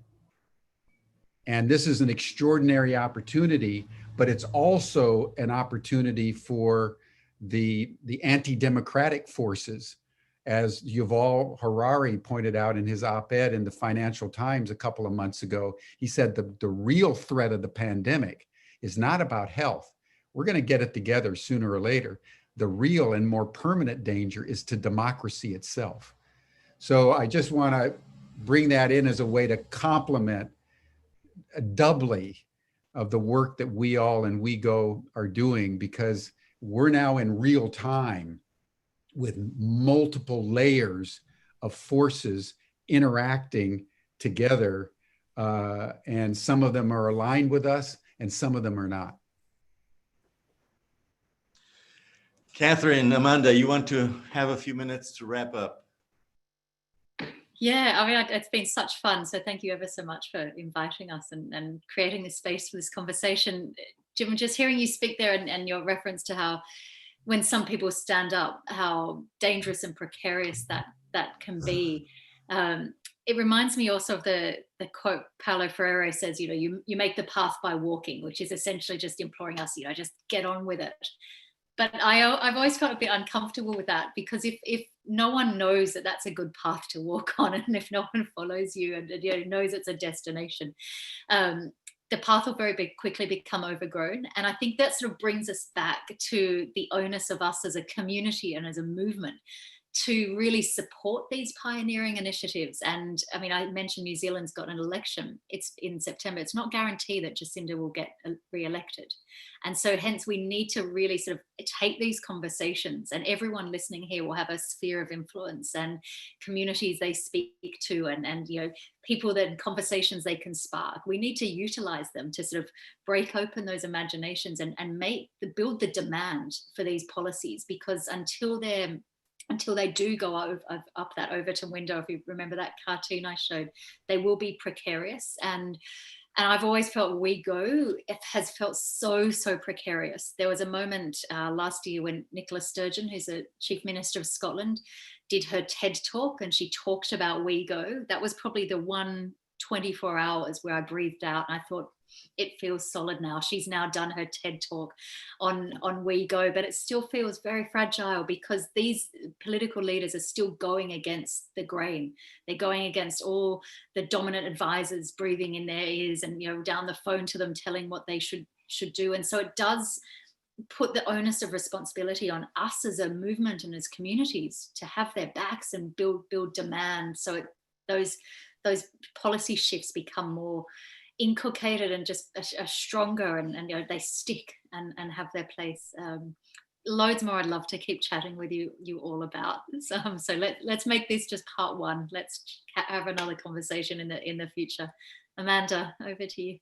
And this is an extraordinary opportunity, but it's also an opportunity for the anti-democratic forces, as Yuval Harari pointed out in his op-ed in the Financial Times a couple of months ago. He said the real threat of the pandemic is not about health. We're going to get it together sooner or later. The real and more permanent danger is to democracy itself. So I just want to bring that in as a way to complement doubly of the work that WEAll and WeGov are doing, because we're now in real time with multiple layers of forces interacting together, and some of them are aligned with us and some of them are not. Katherine, Amanda, you want to have a few minutes to wrap up? Yeah, I mean, it's been such fun. So thank you ever so much for inviting us and creating this space for this conversation. Jim, just hearing you speak there and your reference to how when some people stand up, how dangerous and precarious that can be. It reminds me also of the quote Paulo Freire says, you make the path by walking, which is essentially just imploring us, just get on with it. But I've always felt a bit uncomfortable with that, because if no one knows that that's a good path to walk on, and if no one follows you and knows it's a destination, the path will very quickly become overgrown. And I think that sort of brings us back to the onus of us as a community and as a movement to really support these pioneering initiatives. And I mean, I mentioned New Zealand's got an election. It's in September. It's not guaranteed that Jacinda will get re-elected. And so hence we need to really sort of take these conversations, and everyone listening here will have a sphere of influence and communities they speak to, and people that conversations they can spark. We need to utilize them to sort of break open those imaginations and build the demand for these policies, because until they do go up that Overton window, if you remember that cartoon I showed, they will be precarious. And I've always felt WeGov has felt so precarious. There was a moment last year when Nicola Sturgeon, who's the Chief Minister of Scotland, did her TED talk, and she talked about WeGov. That was probably the one 24 hours where I breathed out and I thought, it feels solid now. She's now done her TED talk on WeGov, but it still feels very fragile, because these political leaders are still going against the grain. They're going against all the dominant advisors breathing in their ears and down the phone to them telling what they should do. And so it does put the onus of responsibility on us as a movement and as communities to have their backs and build demand, so those policy shifts become more inculcated and just a stronger, and they stick and have their place. Loads more I'd love to keep chatting with you all about. So let's make this just part one. Let's have another conversation in the future. Amanda, over to you.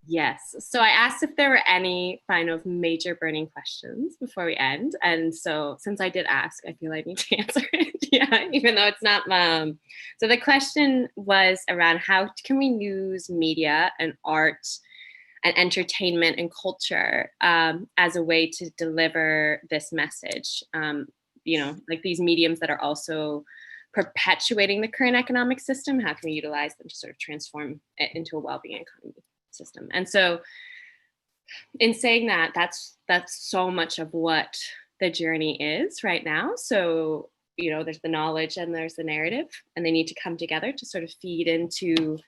Yes. So I asked if there were any final major burning questions before we end. And so since I did ask, I feel I need to answer it. Yeah, even though it's not. So the question was around how can we use media and art and entertainment and culture as a way to deliver this message? Like these mediums that are also perpetuating the current economic system, how can we utilize them to sort of transform it into a well-being economy system? And so in saying that, that's so much of what the journey is right now. So there's the knowledge and there's the narrative, and they need to come together to sort of feed into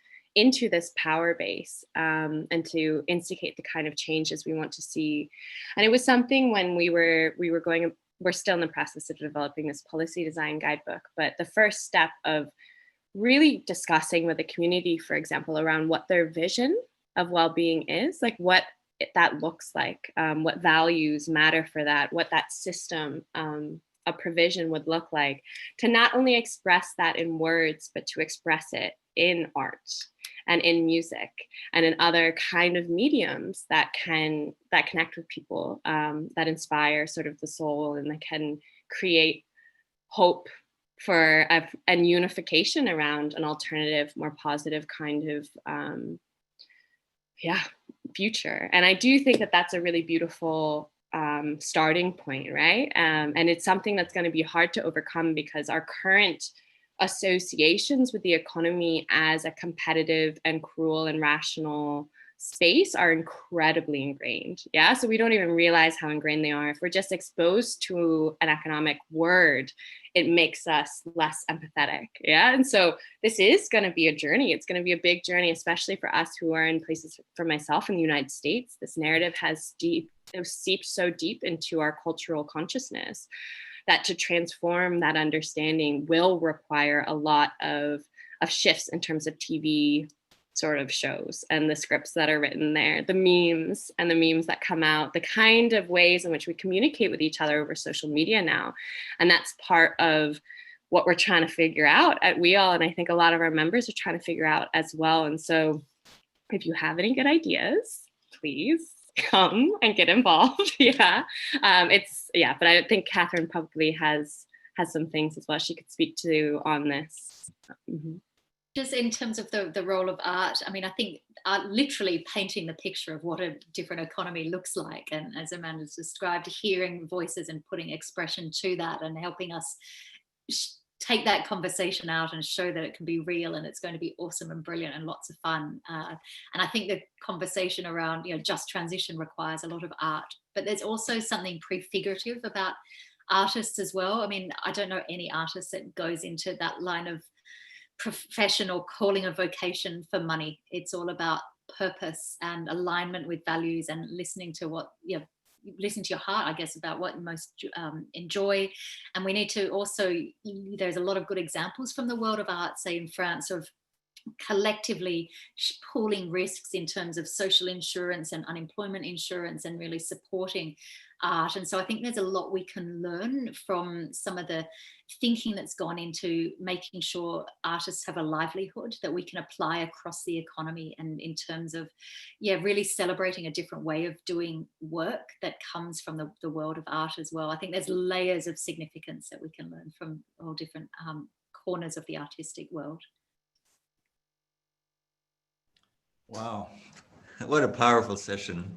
this power base and to instigate the kind of changes we want to see. And it was something when we're still in the process of developing this policy design guidebook, but the first step of really discussing with the community, for example, around what their vision of well-being is, like what that looks like, what values matter for that, what that system of provision would look like, to not only express that in words, but to express it in art and in music and in other kind of mediums that connect with people, that inspire sort of the soul and that can create hope for and unification around an alternative, more positive kind of future. And I do think that that's a really beautiful starting point, right? And it's something that's going to be hard to overcome, because our current associations with the economy as a competitive and cruel and rational space are incredibly ingrained. Yeah. So we don't even realize how ingrained they are. If we're just exposed to an economic word, it makes us less empathetic. Yeah. And so this is going to be a journey. It's going to be a big journey, especially for us who are in places, for myself in the United States. This narrative has seeped so deep into our cultural consciousness that to transform that understanding will require a lot of shifts in terms of TV sort of shows and the scripts that are written there, the memes that come out, the kind of ways in which we communicate with each other over social media now. And that's part of what we're trying to figure out at WEAll, and I think a lot of our members are trying to figure out as well. And so if you have any good ideas, please come and get involved. Yeah, but I think Katherine probably has some things as well she could speak to on this. Just in terms of the role of art, I mean, I think art literally painting the picture of what a different economy looks like, and as Amanda's described, hearing voices and putting expression to that and helping us take that conversation out and show that it can be real and it's going to be awesome and brilliant and lots of fun. And I think the conversation around, you know, just transition requires a lot of art, but there's also something prefigurative about artists as well. I mean, I don't know any artist that goes into that line of profession or calling a vocation for money. It's all about purpose and alignment with values and listening to what, you know, listen to your heart, I guess, about what you most enjoy. And we need to also, there's a lot of good examples from the world of art, say in France, of collectively pooling risks in terms of social insurance and unemployment insurance and really supporting art. And so I think there's a lot we can learn from some of the thinking that's gone into making sure artists have a livelihood that we can apply across the economy, and in terms of, yeah, really celebrating a different way of doing work that comes from the world of art as well. I think there's layers of significance that we can learn from all different corners of the artistic world. Wow, what a powerful session.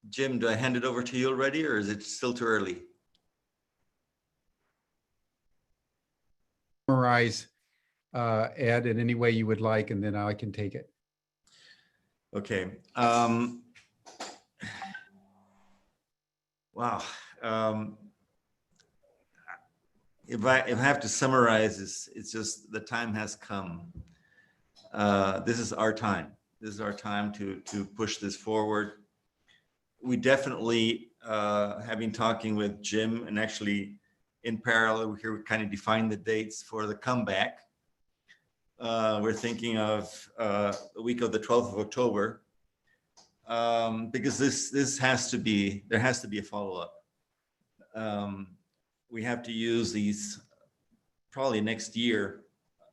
Jim, do I hand it over to you already, or is it still too early? Summarize, Ed, in any way you would like, and then I can take it. Okay. Wow. If I have to summarize, it's just the time has come. This is our time. This is our time to push this forward. We definitely have been talking with Jim, and actually in parallel here we kind of defined the dates for the comeback. We're thinking of the week of the 12th of October, because this has to be, there has to be a follow-up. We have to use these probably next year,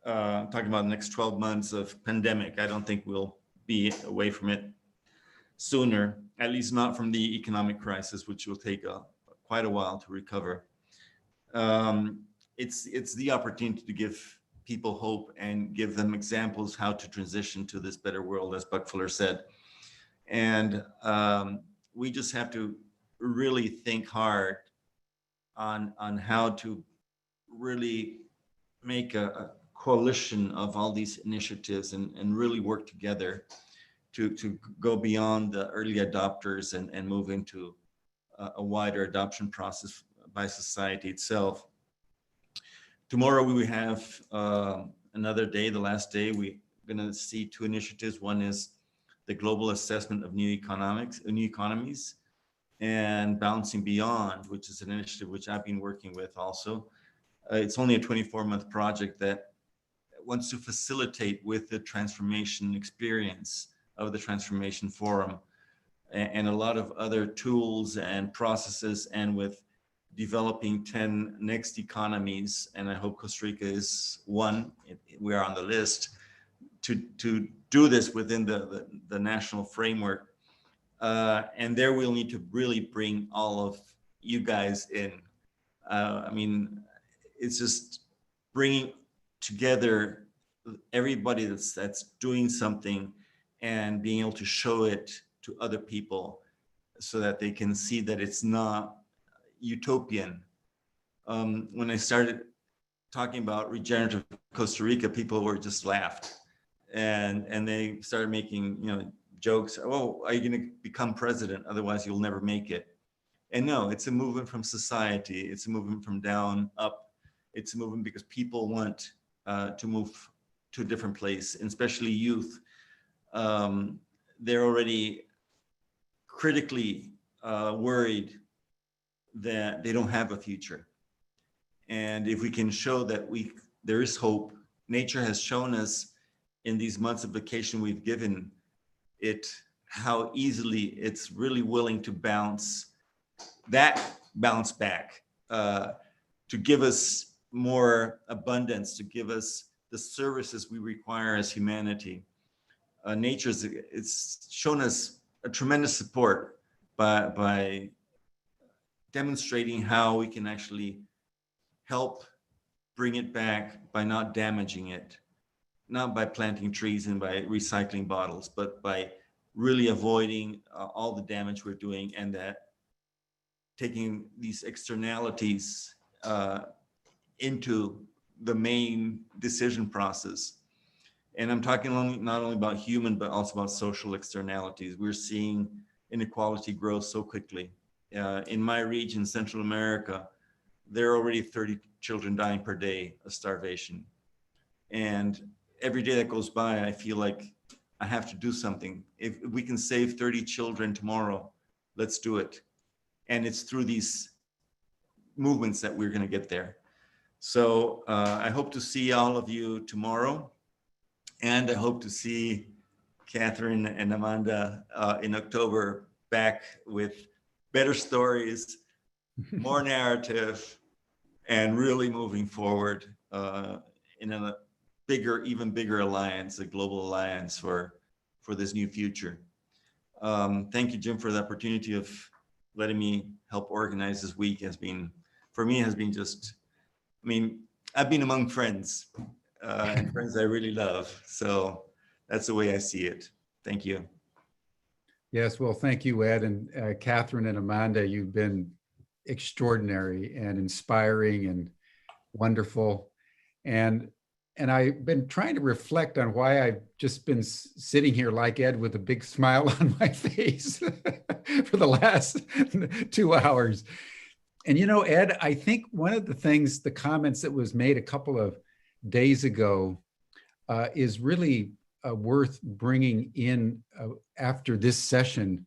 talking about the next 12 months of pandemic. I don't think we'll be away from it sooner, at least not from the economic crisis, which will take quite a while to recover. It's the opportunity to give people hope and give them examples how to transition to this better world, as Buck Fuller said. And we just have to really think hard on how to really make a coalition of all these initiatives and really work together to go beyond the early adopters and move into a wider adoption process by society itself. Tomorrow we will have another day, the last day. We're going to see two initiatives. One is the global assessment of new economies, and Bouncing Beyond, which is an initiative which I've been working with also. It's only a 24-month project that wants to facilitate with the transformation experience of the Transformation Forum and a lot of other tools and processes, and with developing 10 next economies. And I hope Costa Rica is one. We are on the list to do this within the national framework. And there we'll need to really bring all of you guys in. I mean, it's just bringing together everybody that's doing something and being able to show it to other people so that they can see that it's not utopian. When I started talking about regenerative Costa Rica, people were just laughed, and they started making, you know, jokes. Oh, are you going to become president? Otherwise, you'll never make it. And no, it's a movement from society. It's a movement from down up. It's a movement because people want to move to a different place, and especially youth. They're already critically worried that they don't have a future. And if we can show that there is hope, nature has shown us in these months of vacation we've given it, how easily it's really willing to bounce back. to give us more abundance, to give us the services we require as humanity. Nature it's shown us a tremendous support by demonstrating how we can actually help bring it back by not damaging it, not by planting trees and by recycling bottles, but by really avoiding all the damage we're doing, and that taking these externalities into the main decision process. And I'm talking not only about human, but also about social externalities. We're seeing inequality grow so quickly. In my region, Central America, there are already 30 children dying per day of starvation. And every day that goes by, I feel like I have to do something. If we can save 30 children tomorrow, let's do it. And it's through these movements that we're going to get there. So I hope to see all of you tomorrow. And I hope to see Katherine and Amanda in October back with better stories, more narrative, and really moving forward in a bigger, even bigger alliance, a global alliance for this new future. Thank you, Jim, for the opportunity of letting me help organize this week. For me, has been just, I mean, I've been among friends and friends I really love. So that's the way I see it. Thank you. Yes, well, thank you, Ed, and Katherine and Amanda. You've been extraordinary and inspiring and wonderful. And I've been trying to reflect on why I've just been sitting here like Ed with a big smile on my face for the last 2 hours. And, you know, Ed, I think one of the things, the comments that was made a couple of days ago is really worth bringing in after this session.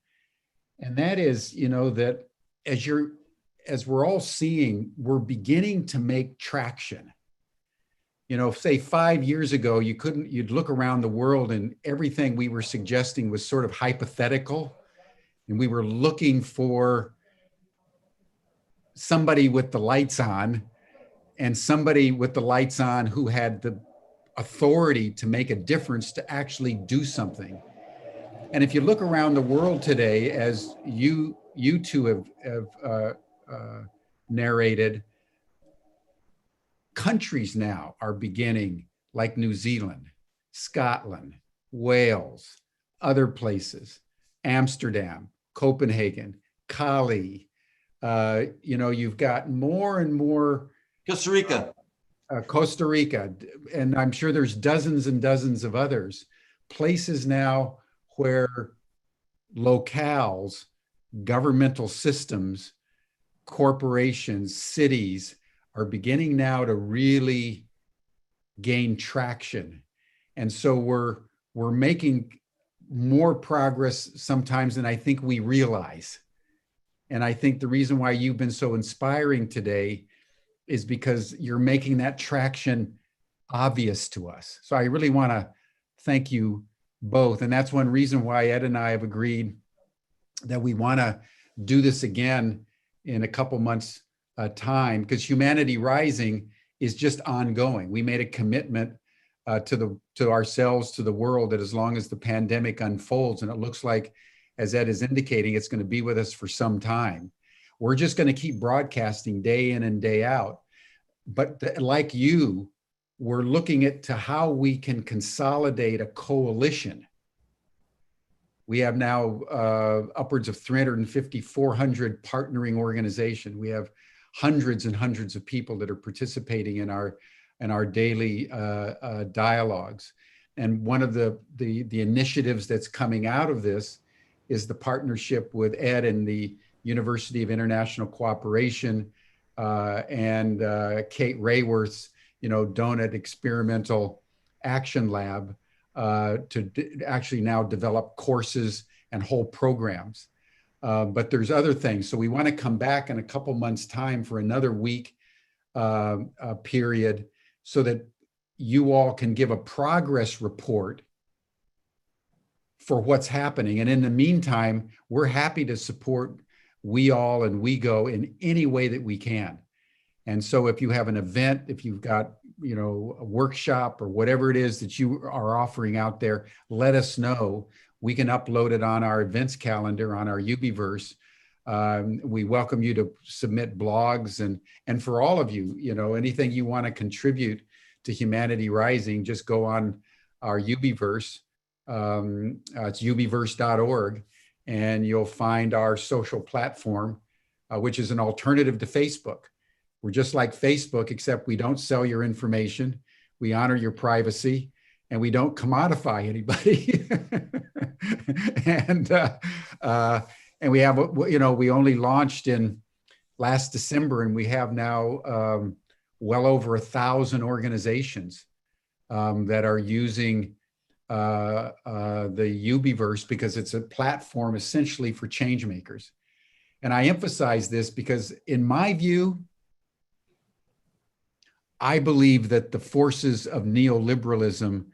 And that is, you know, that as we're all seeing, we're beginning to make traction. You know, say 5 years ago, you'd look around the world and everything we were suggesting was sort of hypothetical. And we were looking for somebody with the lights on, and somebody with the lights on who had the authority to make a difference, to actually do something. And if you look around the world today, as you two have narrated, countries now are beginning, like New Zealand, Scotland, Wales, other places, Amsterdam, Copenhagen, Cali. You know, you've got more and more. Costa Rica. Costa Rica, and I'm sure there's dozens and dozens of others, places now where locales, governmental systems, corporations, cities are beginning now to really gain traction. And so we're making more progress sometimes than I think we realize. And I think the reason why you've been so inspiring today is because you're making that traction obvious to us. So I really want to thank you both. And that's one reason why Ed and I have agreed that we want to do this again in a couple months' time, because Humanity Rising is just ongoing. We made a commitment to ourselves, to the world, that as long as the pandemic unfolds, and it looks like, as Ed is indicating, it's going to be with us for some time, we're just going to keep broadcasting day in and day out. But like you, we're looking at to how we can consolidate a coalition. We have now upwards of 350, 400 partnering organizations. We have hundreds and hundreds of people that are participating in our daily dialogues. And one of the initiatives that's coming out of this is the partnership with Ed and the University of International Cooperation and Kate Rayworth's, Donut Experimental Action Lab to actually now develop courses and whole programs. But there's other things. So we want to come back in a couple months' time for another week period so that you all can give a progress report for what's happening. And in the meantime, we're happy to support WEAll and WeGo in any way that we can. And so if you have an event, if you've got, you know, a workshop or whatever it is that you are offering out there, let us know. We can upload it on our events calendar on our UbiVerse. We welcome you to submit blogs, and for all of you, you know, anything you want to contribute to Humanity Rising, just go on our UbiVerse. It's ubiverse.org, and you'll find our social platform, which is an alternative to Facebook. We're just like Facebook, except we don't sell your information. We honor your privacy, and we don't commodify anybody. And we have, you know, we only launched in last December, and we have now well over 1,000 organizations that are using the UbiVerse, because it's a platform essentially for change makers. And I emphasize this because, in my view, I believe that the forces of neoliberalism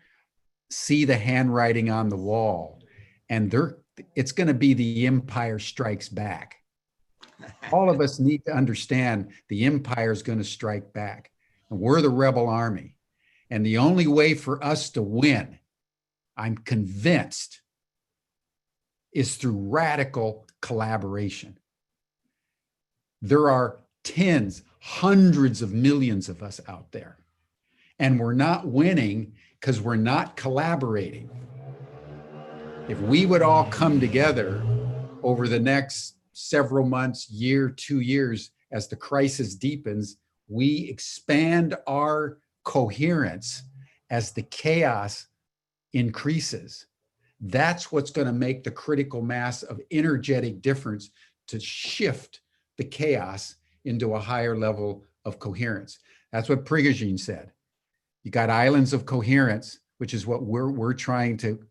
see the handwriting on the wall, and it's going to be the empire strikes back. All of us need to understand the empire is going to strike back, and we're the rebel army. And the only way for us to win, I'm convinced, is through radical collaboration. There are tens, hundreds of millions of us out there, and we're not winning because we're not collaborating. If we would all come together over the next several months, year, 2 years, as the crisis deepens, we expand our coherence as the chaos increases. That's what's going to make the critical mass of energetic difference to shift the chaos into a higher level of coherence. That's what Predistributions said. You got islands of coherence, which is what we're trying to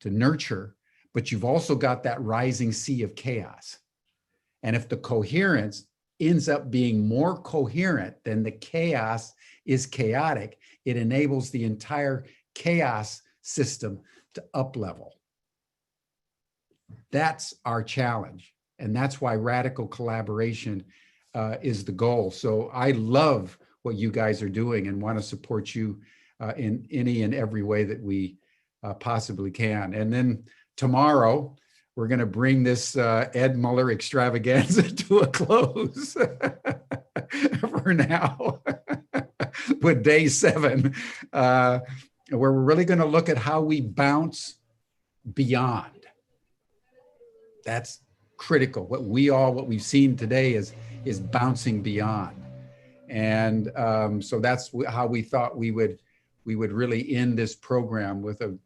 nurture, but you've also got that rising sea of chaos. And if the coherence ends up being more coherent than the chaos is chaotic, it enables the entire chaos system to up-level. That's our challenge. And that's why radical collaboration is the goal. So I love what you guys are doing and want to support you in any and every way that we possibly can. And then tomorrow, we're going to bring this Ed Muller extravaganza to a close for now with day 7, where we're really going to look at how we bounce beyond. That's critical. What we've seen today is bouncing beyond. And so that's how we thought we would really end this program, with an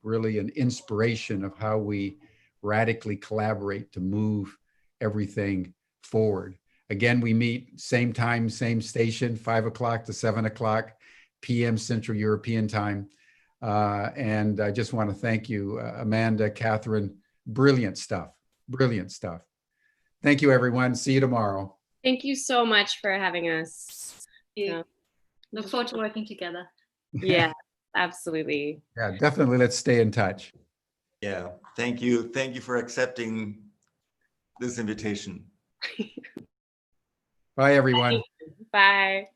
inspiration of how we radically collaborate to move everything forward. Again, we meet same time, same station, 5 o'clock to 7 o'clock p.m. Central European time. And I just want to thank you, Amanda, Katherine. Brilliant stuff. Brilliant stuff. Thank you, everyone. See you tomorrow. Thank you so much for having us. Yeah. Look forward to working together. Yeah, absolutely. Yeah, definitely. Let's stay in touch. Yeah, thank you. Thank you for accepting this invitation. Bye, everyone. Bye.